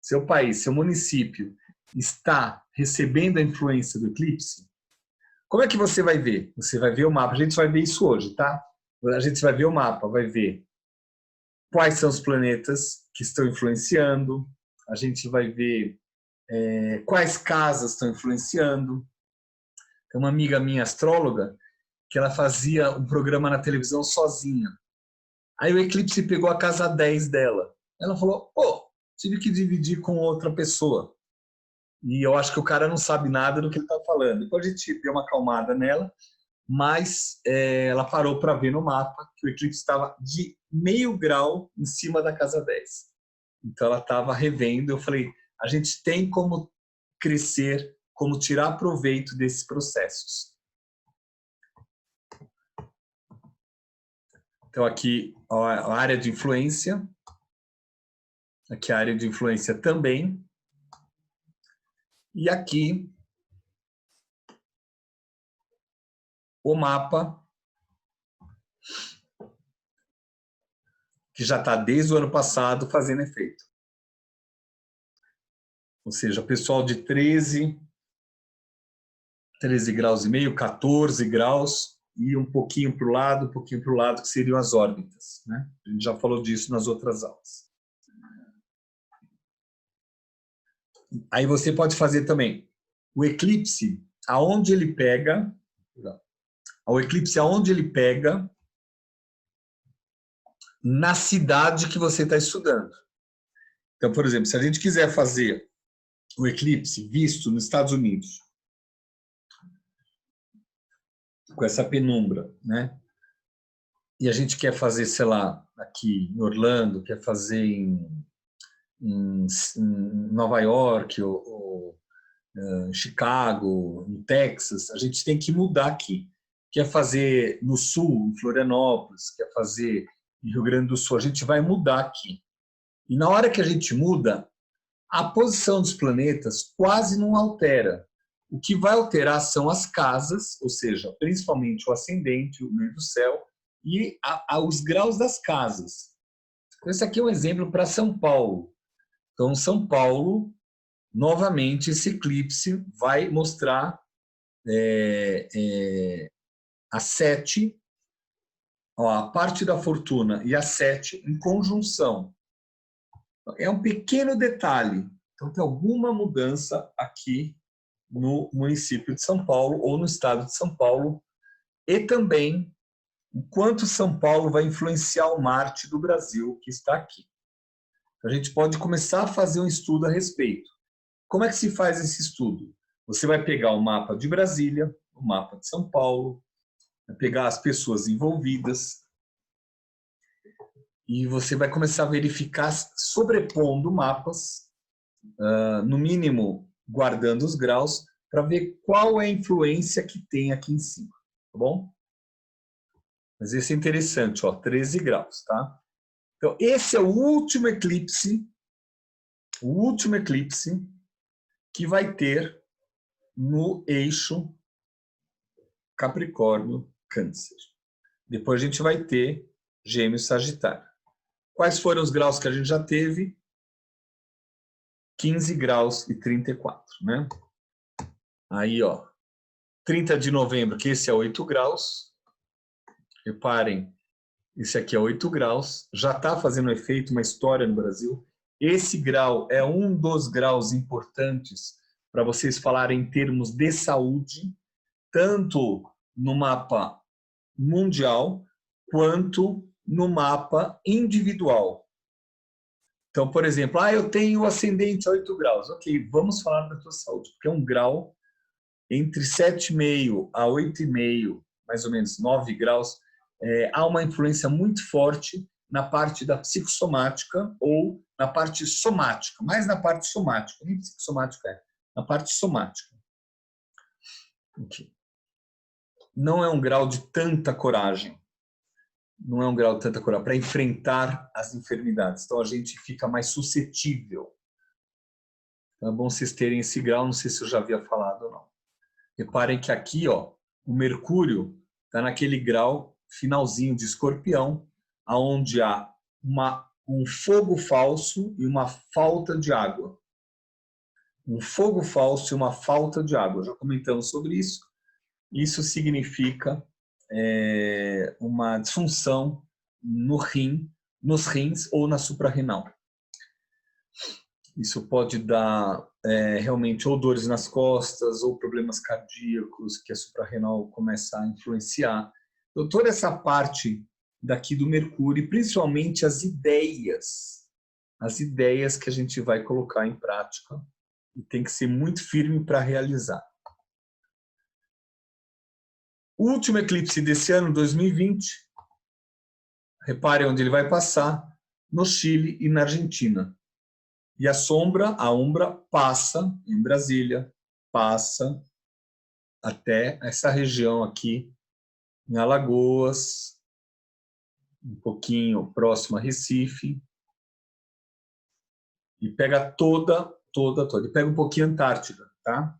seu país, seu município está recebendo a influência do eclipse, como é que você vai ver? Você vai ver o mapa, a gente vai ver isso hoje, tá? A gente vai ver o mapa, vai ver quais são os planetas que estão influenciando, a gente vai ver quais casas estão influenciando. Tem uma amiga minha, astróloga, que ela fazia um programa na televisão sozinha. Aí o eclipse pegou a casa 10 dela. Ela falou, pô, tive que dividir com outra pessoa. E eu acho que o cara não sabe nada do que ele está falando. Depois a gente deu uma acalmada nela, mas ela parou para ver no mapa que o eclipse estava de meio grau em cima da casa 10. Então, ela estava revendo. Eu falei, a gente tem como crescer, como tirar proveito desses processos. Então, aqui a área de influência. Aqui a área de influência também. E aqui o mapa, que já está desde o ano passado fazendo efeito. Ou seja, pessoal de 13 graus e meio, 14 graus, e um pouquinho para o lado, que seriam as órbitas, né? A gente já falou disso nas outras aulas. Aí você pode fazer também o eclipse, aonde ele pega, na cidade que você está estudando. Então, por exemplo, se a gente quiser fazer o eclipse visto nos Estados Unidos, com essa penumbra, né? E a gente quer fazer, sei lá, aqui em Orlando, quer fazer em Nova York, ou em Chicago, em Texas, a gente tem que mudar aqui. Quer fazer no sul, em Florianópolis, quer fazer em Rio Grande do Sul, a gente vai mudar aqui. E na hora que a gente muda, a posição dos planetas quase não altera. O que vai alterar são as casas, ou seja, principalmente o ascendente, o meio do céu, e os graus das casas. Então, esse aqui é um exemplo para São Paulo. Então, São Paulo, novamente, esse eclipse vai mostrar a 7, a parte da fortuna e a 7 em conjunção. É um pequeno detalhe. Então, tem alguma mudança aqui no município de São Paulo ou no estado de São Paulo, e também o quanto São Paulo vai influenciar o Marte do Brasil, que está aqui. A gente pode começar a fazer um estudo a respeito. Como é que se faz esse estudo? Você vai pegar o mapa de Brasília, o mapa de São Paulo, vai pegar as pessoas envolvidas, e você vai começar a verificar sobrepondo mapas, no mínimo guardando os graus, para ver qual é a influência que tem aqui em cima, tá bom? Mas esse é interessante, ó, 13 graus, tá? Então, esse é o último eclipse que vai ter no eixo Capricórnio-Câncer. Depois a gente vai ter Gêmeos-Sagitário. Quais foram os graus que a gente já teve? 15 graus e 34, né? Aí, ó, 30 de novembro, que esse é 8 graus. Reparem, esse aqui é 8 graus. Já está fazendo efeito, uma história no Brasil. Esse grau é um dos graus importantes para vocês falarem em termos de saúde, tanto no mapa mundial quanto no mapa individual. Então, por exemplo, eu tenho ascendente a 8 graus. Ok, vamos falar da tua saúde, porque é um grau entre 7,5 a 8,5, mais ou menos 9 graus, há uma influência muito forte na parte da psicossomática ou na parte somática, mais na parte somática, nem psicossomática na parte somática. Okay. Não é um grau de tanta coragem. Não é um grau de tanta coragem para enfrentar as enfermidades. Então, a gente fica mais suscetível. Então, é bom vocês terem esse grau, não sei se eu já havia falado ou não. Reparem que aqui, ó, o Mercúrio está naquele grau finalzinho de Escorpião, onde há um fogo falso e uma falta de água. Um fogo falso e uma falta de água. Já comentamos sobre isso. Isso significa uma disfunção nos rins ou na suprarrenal. Isso pode dar realmente ou dores nas costas ou problemas cardíacos que a suprarrenal começa a influenciar. Então, toda essa parte daqui do Mercúrio, e principalmente as ideias que a gente vai colocar em prática, e tem que ser muito firme para realizar. O último eclipse desse ano, 2020, repare onde ele vai passar, no Chile e na Argentina. E a umbra passa em Brasília, passa até essa região aqui em Alagoas, um pouquinho próximo a Recife, e pega toda. E pega um pouquinho a Antártida, tá?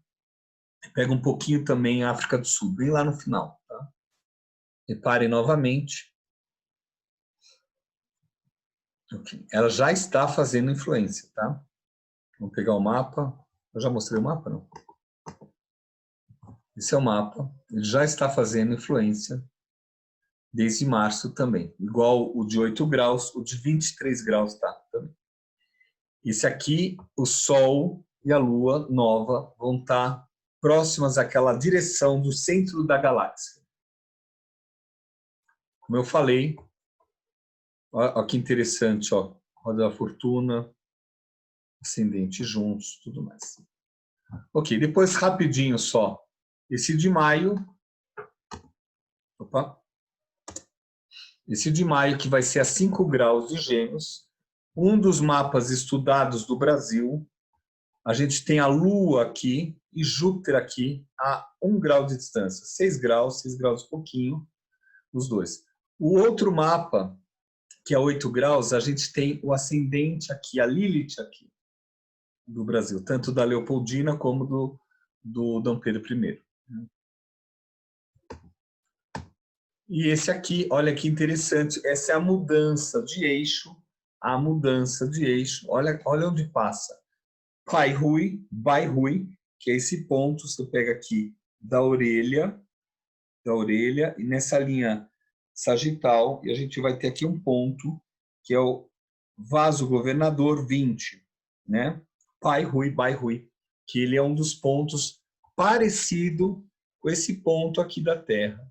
E pega um pouquinho também a África do Sul, bem lá no final, tá? Reparem novamente. Okay. Ela já está fazendo influência, tá? Vamos pegar o mapa. Eu já mostrei o mapa, não? Esse é o mapa. Ele já está fazendo influência desde março também. Igual o de 8 graus, o de 23 graus tá também. Esse aqui, o Sol e a Lua nova vão estar próximas àquela direção do centro da galáxia. Como eu falei, olha que interessante, ó, roda da fortuna, ascendente juntos, tudo mais. Ok, depois rapidinho só. Esse de maio, esse de maio que vai ser a 5 graus de Gêmeos, um dos mapas estudados do Brasil, a gente tem a Lua aqui e Júpiter aqui a 1 grau de distância, 6 graus e pouquinho, os dois. O outro mapa, que é 8 graus, a gente tem o ascendente aqui, a Lilith aqui, do Brasil, tanto da Leopoldina como do Dom Pedro I. E esse aqui, olha que interessante, essa é a mudança de eixo, olha onde passa. Bairrui, que é esse ponto, você pega aqui da orelha, e nessa linha sagital, e a gente vai ter aqui um ponto, que é o vaso governador 20, né? Bairrui, que ele é um dos pontos parecido com esse ponto aqui da Terra.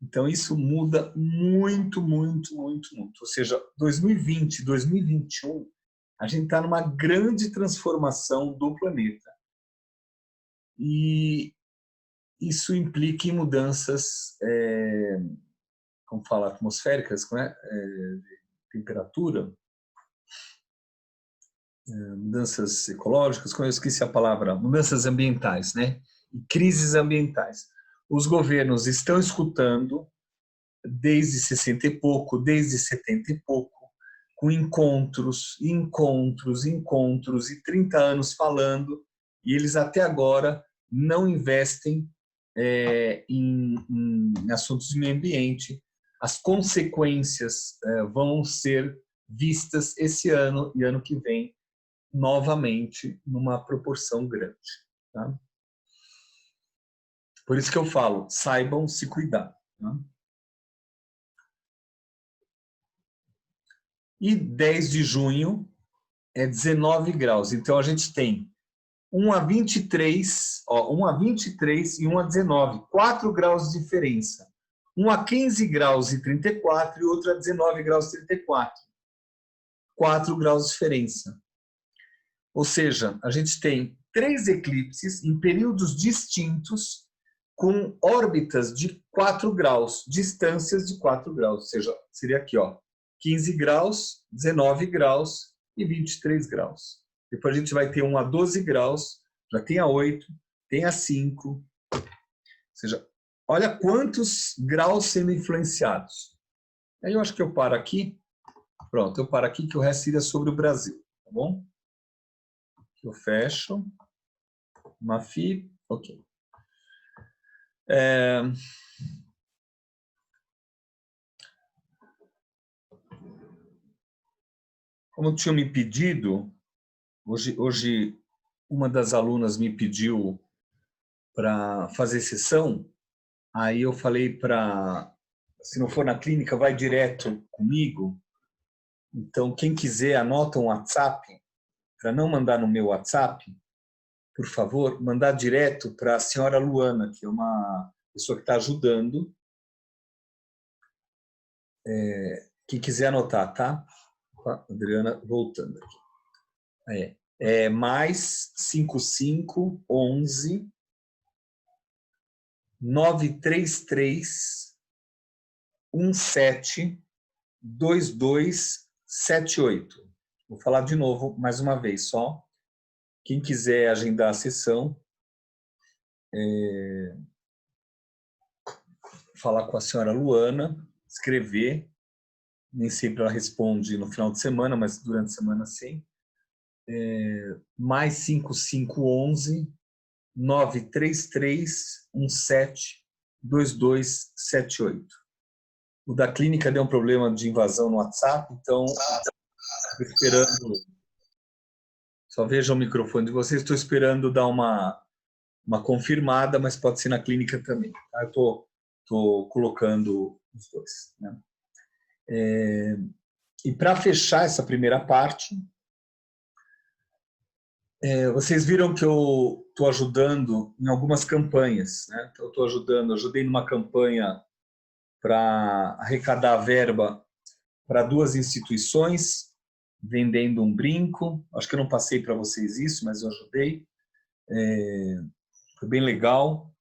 Então, isso muda muito. Ou seja, 2020, 2021, a gente está numa grande transformação do planeta. E isso implica em mudanças, como fala, atmosféricas, temperatura, mudanças ecológicas, como eu esqueci a palavra, mudanças ambientais, né? E crises ambientais. Os governos estão escutando desde 60 e pouco, desde 70 e pouco, com encontros, e 30 anos falando, e eles até agora não investem em assuntos de meio ambiente. As consequências vão ser vistas esse ano e ano que vem, novamente, numa proporção grande. Tá? Por isso que eu falo, saibam se cuidar. Tá? E 10 de junho é 19 graus. Então, a gente tem 1 a 23, 1 a 23 e 1 a 19. 4 graus de diferença. 1 a 15 graus e 34 e outro a 19 graus e 34. 4 graus de diferença. Ou seja, a gente tem 3 eclipses em períodos distintos com órbitas de 4 graus, distâncias de 4 graus. Ou seja, seria aqui, 15 graus, 19 graus e 23 graus. Depois a gente vai ter 1 a 12 graus, já tem a 8, tem a 5. Ou seja, olha quantos graus sendo influenciados. Aí eu acho que eu paro aqui. Pronto, eu paro aqui que o resto seria sobre o Brasil, tá bom? Eu fecho. Mafi, ok. Como tinham me pedido, hoje uma das alunas me pediu para fazer sessão, aí eu falei para, se não for na clínica, vai direto comigo. Então, quem quiser, anota um WhatsApp, para não mandar no meu WhatsApp, por favor, mandar direto para a senhora Luana, que é uma pessoa que está ajudando. Quem quiser anotar, tá? Adriana, voltando aqui. Mais 55 11 933 17 2278. Vou falar de novo, mais uma vez, só. Quem quiser agendar a sessão, falar com a senhora Luana, escrever. Nem sempre ela responde no final de semana, mas durante a semana sim. Mais 5511 933 17 2278. O da clínica deu um problema de invasão no WhatsApp, então estou esperando. Só veja o microfone de vocês, estou esperando dar uma confirmada, mas pode ser na clínica também. Tá? Eu estou colocando os dois. Né? E para fechar essa primeira parte, vocês viram que eu estou ajudando em algumas campanhas. Né? Então, eu ajudei numa campanha para arrecadar verba para 2 instituições, vendendo um brinco. Acho que eu não passei para vocês isso, mas eu ajudei. Foi bem legal.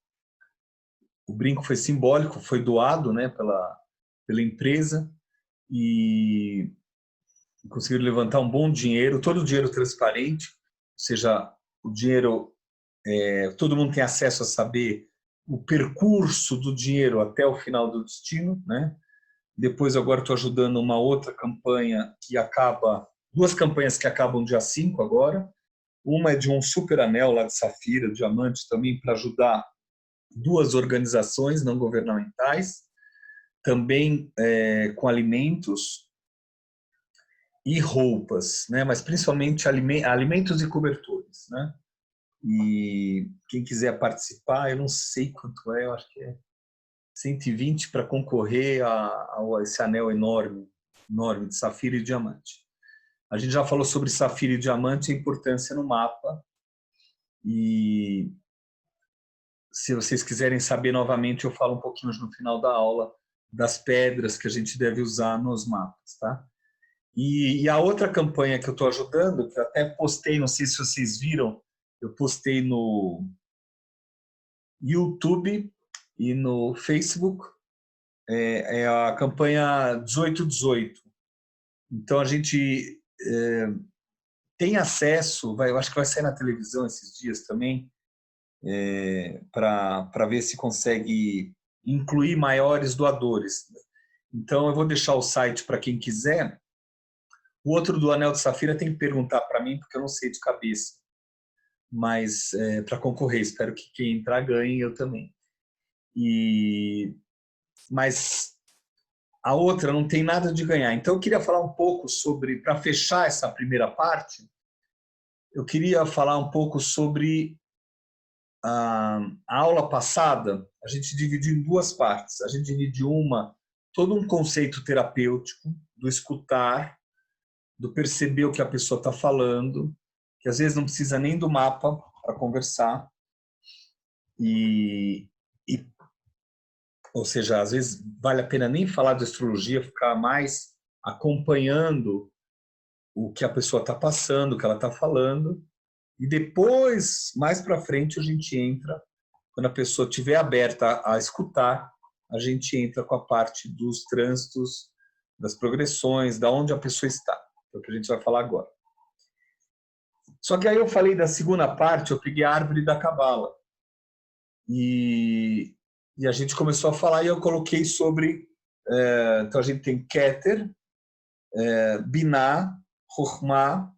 O brinco foi simbólico, foi doado, né, pela empresa e conseguiram levantar um bom dinheiro, todo o dinheiro transparente, ou seja, o dinheiro, todo mundo tem acesso a saber o percurso do dinheiro até o final do destino, né? Depois agora estou ajudando uma outra campanha que acaba, 2 campanhas que acabam dia 5 agora. Uma é de um super anel lá de safira, diamante, também para ajudar 2 organizações não governamentais, também com alimentos e roupas, né? Mas principalmente alimentos e cobertores. Né? E quem quiser participar, eu não sei quanto eu acho que é 120 para concorrer a esse anel enorme de safira e diamante. A gente já falou sobre safira e diamante, a importância no mapa. E se vocês quiserem saber novamente, eu falo um pouquinho no final da aula das pedras que a gente deve usar nos mapas. Tá? E a outra campanha que eu estou ajudando, que eu até postei, não sei se vocês viram, eu postei no YouTube e no Facebook, é a campanha 1818. Então, a gente tem acesso, eu acho que vai sair na televisão esses dias também, para ver se consegue incluir maiores doadores. Então, eu vou deixar o site para quem quiser. O outro do Anel de Safira tem que perguntar para mim, porque eu não sei de cabeça. Mas para concorrer, espero que quem entrar ganhe, eu também. Mas a outra não tem nada de ganhar. Então, eu queria falar um pouco sobre, para fechar essa primeira parte, eu queria falar um pouco sobre a aula passada. A gente dividiu em 2 partes. A gente dividiu todo um conceito terapêutico do escutar, do perceber o que a pessoa está falando, que às vezes não precisa nem do mapa para conversar. Ou seja, às vezes vale a pena nem falar de astrologia, ficar mais acompanhando o que a pessoa está passando, o que ela está falando, e depois, mais para frente, a gente entra, quando a pessoa estiver aberta a escutar, a gente entra com a parte dos trânsitos, das progressões, da onde a pessoa está, é o que a gente vai falar agora. Só que aí eu falei da segunda parte, eu peguei a árvore da Cabala, e a gente começou a falar e eu coloquei sobre... então, a gente tem Keter, Binah, Chokhmah,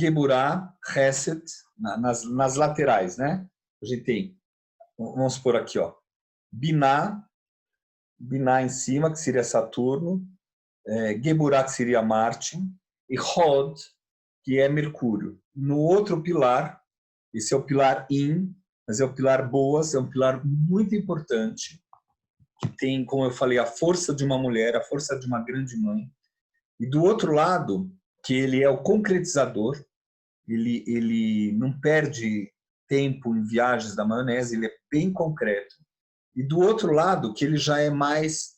Geburah, Chesed, nas laterais. Né? A gente tem, vamos por aqui, ó, Binah em cima, que seria Saturno, Geburah, que seria Marte, e Hod, que é Mercúrio. No outro pilar, esse é o pilar Yin, mas é o pilar Boas, é um pilar muito importante, que tem, como eu falei, a força de uma mulher, a força de uma grande mãe. E do outro lado, que ele é o concretizador, ele não perde tempo em viagens da maionese, ele é bem concreto. E do outro lado, que ele já é mais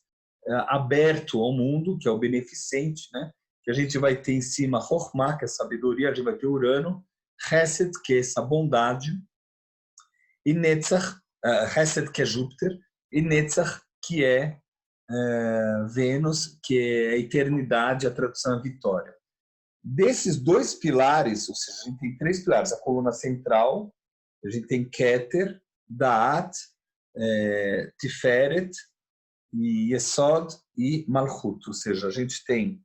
aberto ao mundo, que é o beneficente, né? Que a gente vai ter em cima Chokhmah, que é a sabedoria, a gente vai ter Urano, Chesed, que é essa bondade, e Netzach, Chesed, que é Júpiter, e Netzach, que é Vênus, que é a eternidade, a tradução é vitória. Desses dois pilares, ou seja, a gente tem três pilares, a coluna central, a gente tem Keter, Da'at, Tiferet, e Yesod e Malchut, ou seja, a gente tem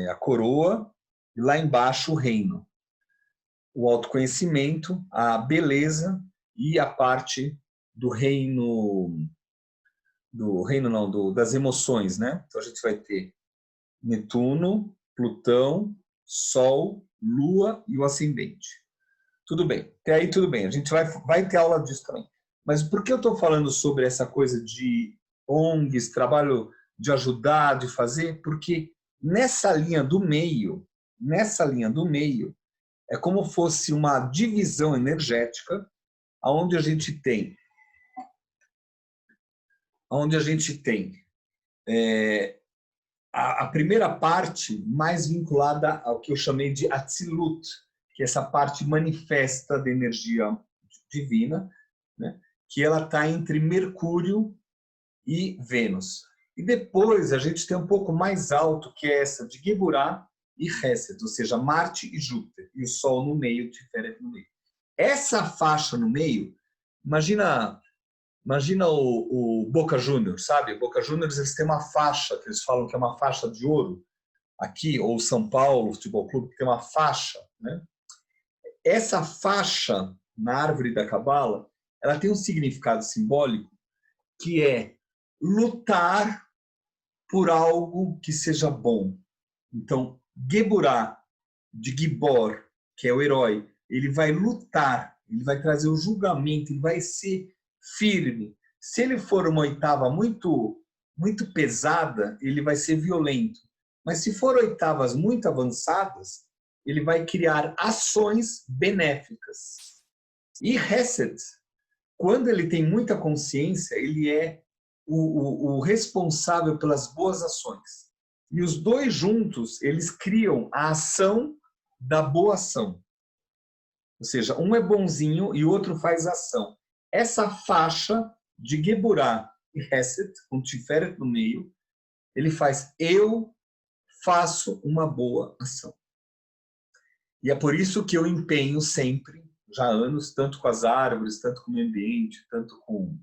a coroa e lá embaixo o reino, o autoconhecimento, a beleza e a parte do reino não, das emoções, né? Então a gente vai ter Netuno, Plutão, Sol, Lua e o ascendente. Tudo bem, até aí tudo bem, a gente vai ter aula disso também. Mas por que eu estou falando sobre essa coisa de ONGs, trabalho de ajudar, de fazer? Porque nessa linha do meio, é como fosse uma divisão energética, onde a gente tem a primeira parte mais vinculada ao que eu chamei de Atzilut, que é essa parte manifesta da energia divina, né? Que ela está entre Mercúrio e Vênus. E depois a gente tem um pouco mais alto, que é essa de Geburah e Hesed, ou seja, Marte e Júpiter, e o Sol no meio, Tiferet no meio. Essa faixa no meio, imagina o Boca Juniors, sabe? Boca Juniors, eles têm uma faixa, que eles falam que é uma faixa de ouro, aqui, ou São Paulo Futebol Clube, que tem uma faixa, né? Essa faixa na árvore da Cabala, ela tem um significado simbólico que é lutar por algo que seja bom. Então, Geburah, de Gibor, que é o herói, ele vai lutar, ele vai trazer o julgamento, ele vai ser firme. Se ele for uma oitava muito pesada, ele vai ser violento. Mas se for oitavas muito avançadas, ele vai criar ações benéficas. E Hesed, quando ele tem muita consciência, ele é o responsável pelas boas ações. E os dois juntos, eles criam a ação da boa ação. Ou seja, um é bonzinho e o outro faz ação. Essa faixa de Geburah e Hesed, com Tiferet no meio, ele faz eu faço uma boa ação. E é por isso que eu empenho sempre, já há anos, tanto com as árvores, tanto com o meio ambiente, tanto com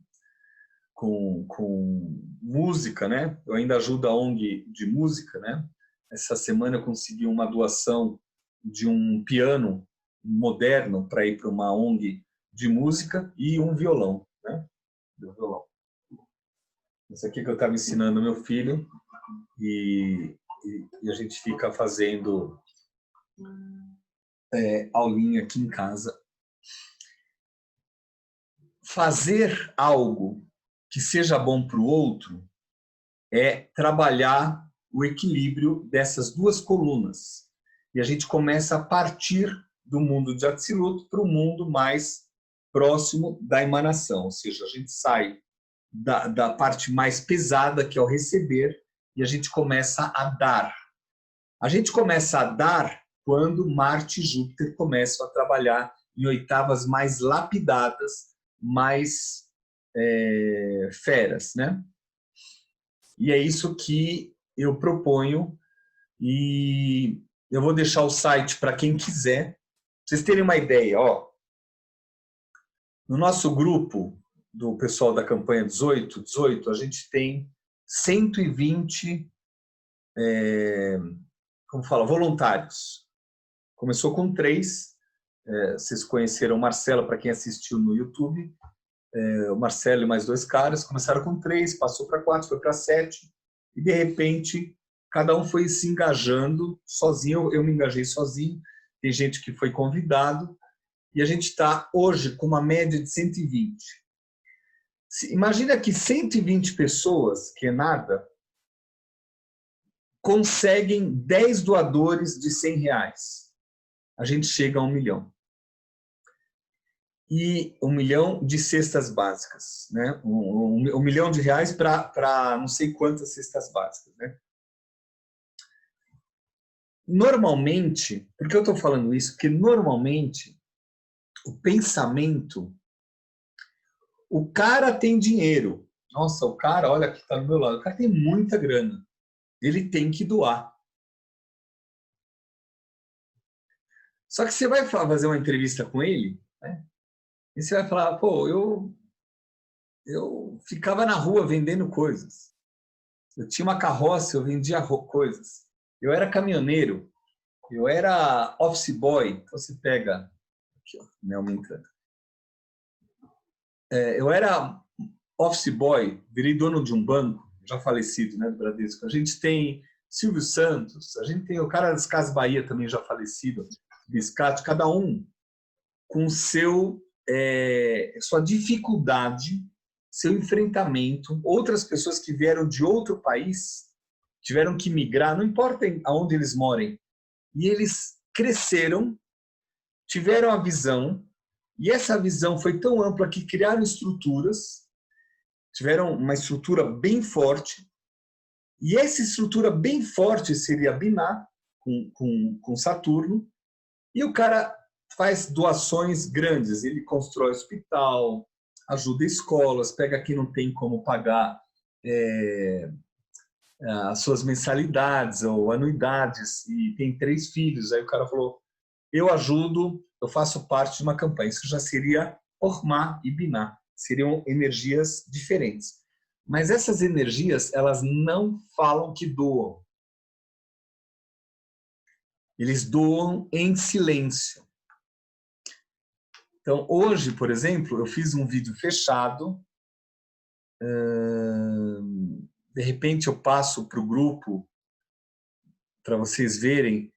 música, né? Eu ainda ajudo a ONG de música, né? Essa semana eu consegui uma doação de um piano moderno para ir para uma ONG de música e um violão, né? Um violão. Esse aqui que eu estava ensinando ao meu filho e a gente fica fazendo aulinha aqui em casa. Fazer algo que seja bom para o outro é trabalhar o equilíbrio dessas duas colunas. E a gente começa a partir do mundo de Atzilut para o mundo mais próximo da emanação. Ou seja, a gente sai da parte mais pesada, que é o receber, e a gente começa a dar. A gente começa a dar quando Marte e Júpiter começam a trabalhar em oitavas mais lapidadas, mais feras, né? E é isso que eu proponho, e eu vou deixar o site para quem quiser. Pra vocês terem uma ideia, ó, no nosso grupo do pessoal da campanha 18, a gente tem 120 voluntários. Começou com 3, vocês conheceram o Marcelo, para quem assistiu no YouTube, o Marcelo e mais 2 caras, começaram com 3, passou para 4, foi para 7, e de repente cada um foi se engajando sozinho. Eu me engajei sozinho, tem gente que foi convidado, e a gente está hoje com uma média de 120. Imagina que 120 pessoas, que é nada, conseguem 10 doadores de R$100. A gente chega a 1 milhão. E 1 milhão de cestas básicas, né? 1 milhão de reais para não sei quantas cestas básicas, né? Normalmente, por que eu estou falando isso? Porque normalmente o pensamento, o cara tem dinheiro, Nossa, o cara, olha que está do meu lado, o cara tem muita grana. Ele tem que doar. Só que você vai fazer uma entrevista com ele, né? E você vai falar, pô, eu ficava na rua vendendo coisas. Eu tinha uma carroça, eu vendia coisas. Eu era caminhoneiro. Eu era office boy. Então você pega... Aqui, ó, me aumentando. Eu era office boy, virei dono de um banco, já falecido, né, do Bradesco. A gente tem Silvio Santos, a gente tem o cara das Casas Bahia também já falecido, Biscate, cada um com sua dificuldade, seu enfrentamento, outras pessoas que vieram de outro país, tiveram que migrar, não importa aonde eles morem, e eles cresceram, tiveram a visão, e essa visão foi tão ampla que criaram estruturas, tiveram uma estrutura bem forte, e essa estrutura bem forte seria Biná, com Saturno, e o cara faz doações grandes, ele constrói hospital, ajuda escolas, pega quem não tem como pagar as suas mensalidades ou anuidades, e tem 3 filhos, aí o cara falou, eu ajudo, eu faço parte de uma campanha, isso já seria Ormá e Biná, seriam energias diferentes. Mas essas energias, elas não falam que doam. Eles doam em silêncio. Então, hoje, por exemplo, eu fiz um vídeo fechado. De repente, eu passo para o grupo para vocês verem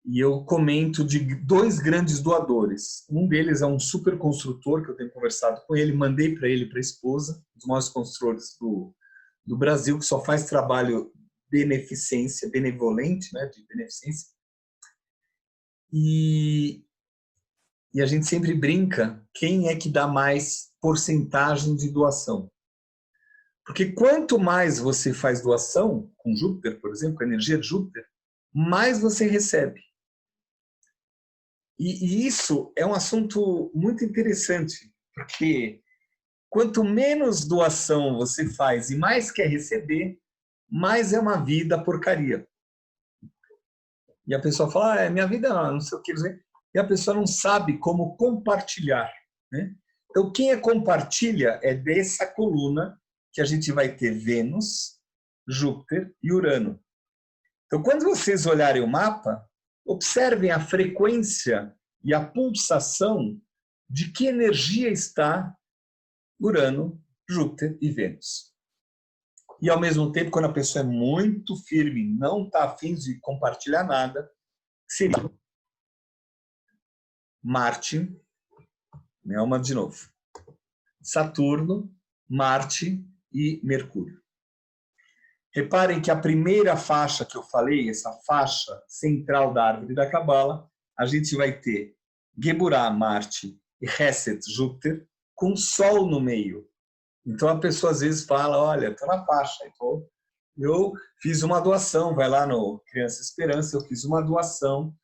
e eu comento de 2 grandes doadores. Um deles é um super construtor que eu tenho conversado com ele, mandei para ele, para a esposa, um dos maiores construtores do Brasil, que só faz trabalho beneficência, benevolente, né, de beneficência. E a gente sempre brinca quem é que dá mais porcentagem de doação. Porque quanto mais você faz doação, com Júpiter, por exemplo, com a energia de Júpiter, mais você recebe. E isso é um assunto muito interessante, porque quanto menos doação você faz e mais quer receber, mais é uma vida porcaria. E a pessoa fala, minha vida não sei o que dizer. E a pessoa não sabe como compartilhar, né? Então, quem compartilha é dessa coluna que a gente vai ter Vênus, Júpiter e Urano. Então, quando vocês olharem o mapa, observem a frequência e a pulsação de que energia está Urano, Júpiter e Vênus. E, ao mesmo tempo, quando a pessoa é muito firme, não está afim de compartilhar nada, seria Marte, Nelma de novo, Saturno, Marte e Mercúrio. Reparem que a primeira faixa que eu falei, essa faixa central da árvore da Cabala, a gente vai ter Geburah, Marte, e Reset, Júpiter, com Sol no meio. Então a pessoa às vezes fala, olha, estou na faixa, então eu fiz uma doação, vai lá no Criança Esperança, eu fiz uma doação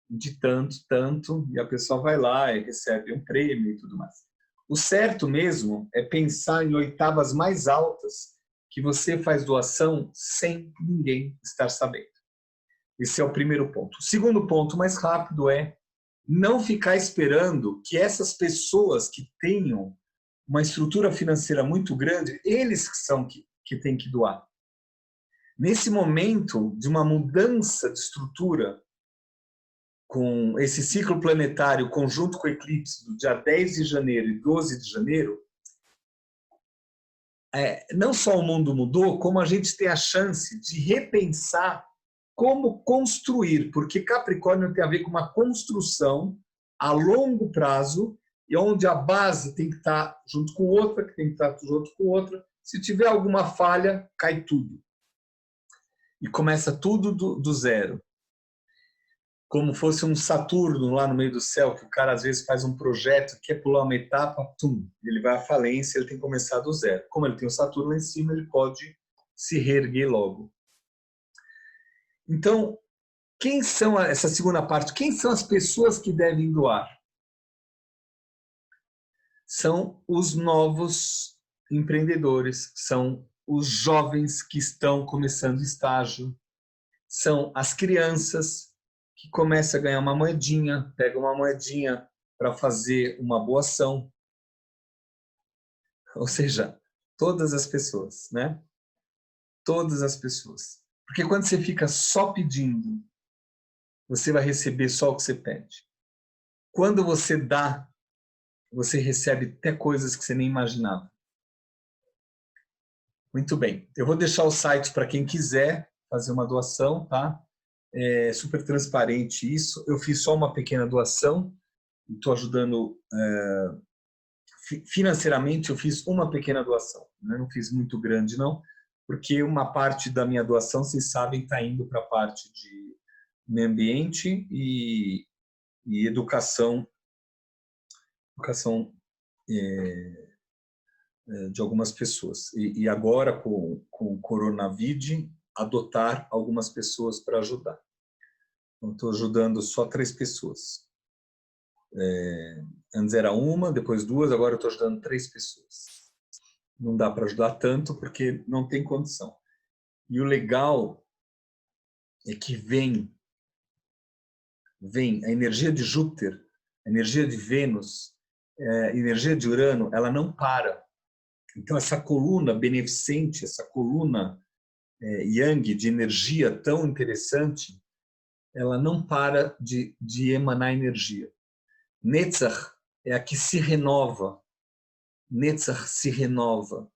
de tanto, e a pessoa vai lá e recebe um prêmio e tudo mais. O certo mesmo é pensar em oitavas mais altas, que você faz doação sem ninguém estar sabendo. Esse é o primeiro ponto. O segundo ponto, mais rápido, é não ficar esperando que essas pessoas que tenham uma estrutura financeira muito grande, eles que são que têm que doar. Nesse momento de uma mudança de estrutura, com esse ciclo planetário conjunto com o eclipse do dia 10 de janeiro e 12 de janeiro, não só o mundo mudou, como a gente tem a chance de repensar como construir, porque Capricórnio tem a ver com uma construção a longo prazo, e onde a base tem que estar junto com outra, que tem que estar junto com outra. Se tiver alguma falha, cai tudo. E começa tudo do zero. Como fosse um Saturno lá no meio do céu, que o cara às vezes faz um projeto, quer pular uma etapa, ele vai à falência, ele tem que começar do zero. Como ele tem o Saturno lá em cima, ele pode se reerguer logo. Então, quem são, essa segunda parte, quem são as pessoas que devem doar? São os novos empreendedores, são os jovens que estão começando estágio, são as crianças que começam a ganhar uma moedinha, pegam uma moedinha para fazer uma boa ação. Ou seja, todas as pessoas, né? Todas as pessoas. Porque quando você fica só pedindo, você vai receber só o que você pede. Quando você dá, você recebe até coisas que você nem imaginava. Muito bem. Eu vou deixar o site para quem quiser fazer uma doação, tá? É super transparente isso. Eu fiz só uma pequena doação. Estou ajudando financeiramente. Eu fiz uma pequena doação. Né? Não fiz muito grande, não. Porque uma parte da minha doação, vocês sabem, está indo para a parte de meio ambiente e educação de algumas pessoas. E agora, com o coronavírus, adotar algumas pessoas para ajudar. Então, estou ajudando só 3 pessoas. Antes era uma, depois 2, agora estou ajudando 3 pessoas. Não dá para ajudar tanto porque não tem condição. E o legal é que vem a energia de Júpiter, a energia de Vênus, a energia de Urano, ela não para. Então, essa coluna beneficente, essa coluna Yang de energia tão interessante, ela não para de emanar energia. Netzach é a que se renova. Netzach se renova.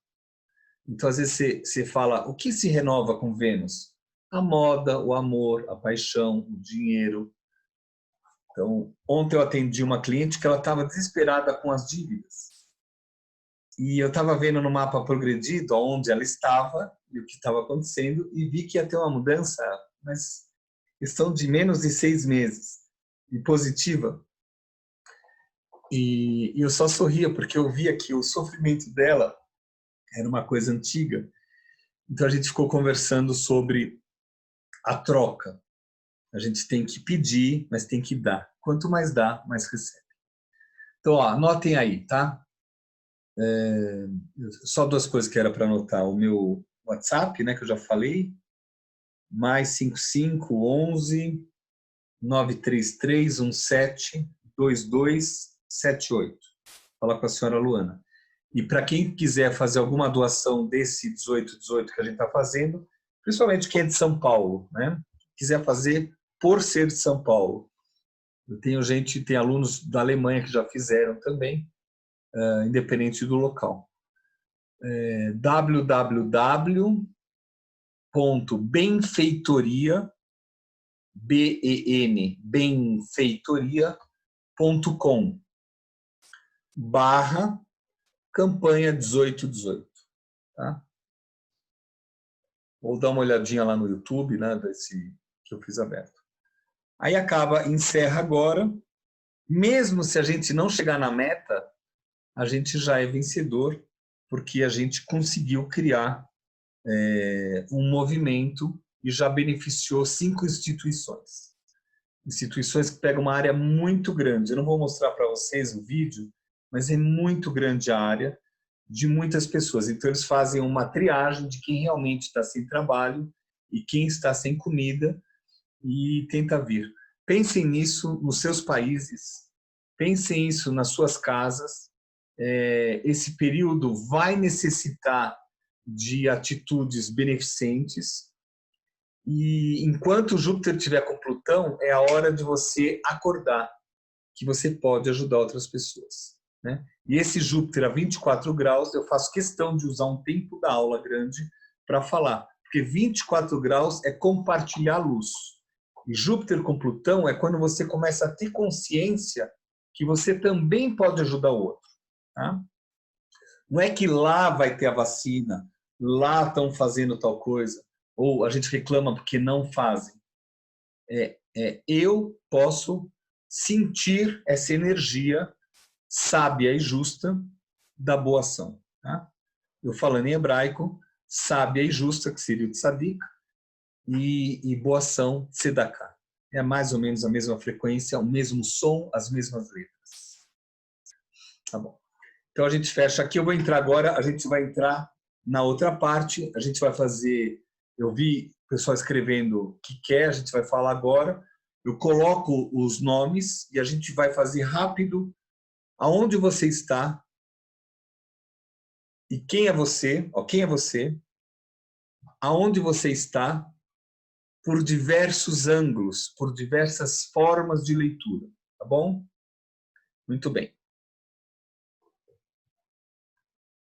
Então, às vezes, você fala, o que se renova com Vênus? A moda, o amor, a paixão, o dinheiro. Então, ontem eu atendi uma cliente que ela estava desesperada com as dívidas. E eu estava vendo no mapa progredido onde ela estava e o que estava acontecendo e vi que ia ter uma mudança, mas questão de menos de 6 meses, e positiva. E eu só sorria porque eu via que o sofrimento dela era uma coisa antiga. Então a gente ficou conversando sobre a troca. A gente tem que pedir, mas tem que dar. Quanto mais dá, mais recebe. Então, ó, anotem aí, tá? Só 2 coisas que era para anotar. O meu WhatsApp, né, que eu já falei, mais 55 11 933 17 2278. Falar com a senhora Luana. E para quem quiser fazer alguma doação desse 1818 que a gente está fazendo, principalmente quem é de São Paulo, né? Quiser fazer por ser de São Paulo. Eu tenho tem alunos da Alemanha que já fizeram também, independente do local. www.benfeitoria, benfeitoria.com/campanha 1818. Tá? Ou dar uma olhadinha lá no YouTube, né, desse que eu fiz aberto. Aí encerra agora. Mesmo se a gente não chegar na meta, a gente já é vencedor, porque a gente conseguiu criar um movimento e já beneficiou 5 instituições. Instituições que pegam uma área muito grande. Eu não vou mostrar para vocês o vídeo, mas é muito grande a área de muitas pessoas. Então, eles fazem uma triagem de quem realmente está sem trabalho e quem está sem comida e tenta vir. Pensem nisso nos seus países, pensem isso nas suas casas. Esse período vai necessitar de atitudes beneficentes e enquanto Júpiter estiver com Plutão, é a hora de você acordar que você pode ajudar outras pessoas. Né? E esse Júpiter a 24 graus, eu faço questão de usar um tempo da aula grande para falar, porque 24 graus é compartilhar luz. E Júpiter com Plutão é quando você começa a ter consciência que você também pode ajudar o outro. Tá? Não é que lá vai ter a vacina, lá estão fazendo tal coisa, ou a gente reclama porque não fazem. Eu posso sentir essa energia sábia e justa da boa ação. Tá? Eu falando em hebraico, sábia e justa, que seria o tzadik, e boa ação, tzedakah. É mais ou menos a mesma frequência, o mesmo som, as mesmas letras. Tá bom. Então a gente fecha aqui, eu vou entrar agora, a gente vai entrar na outra parte, a gente vai fazer, eu vi o pessoal escrevendo o que quer, a gente vai falar agora, eu coloco os nomes e a gente vai fazer rápido aonde você está e quem é você, ó, quem é você, aonde você está, por diversos ângulos, por diversas formas de leitura, tá bom? Muito bem.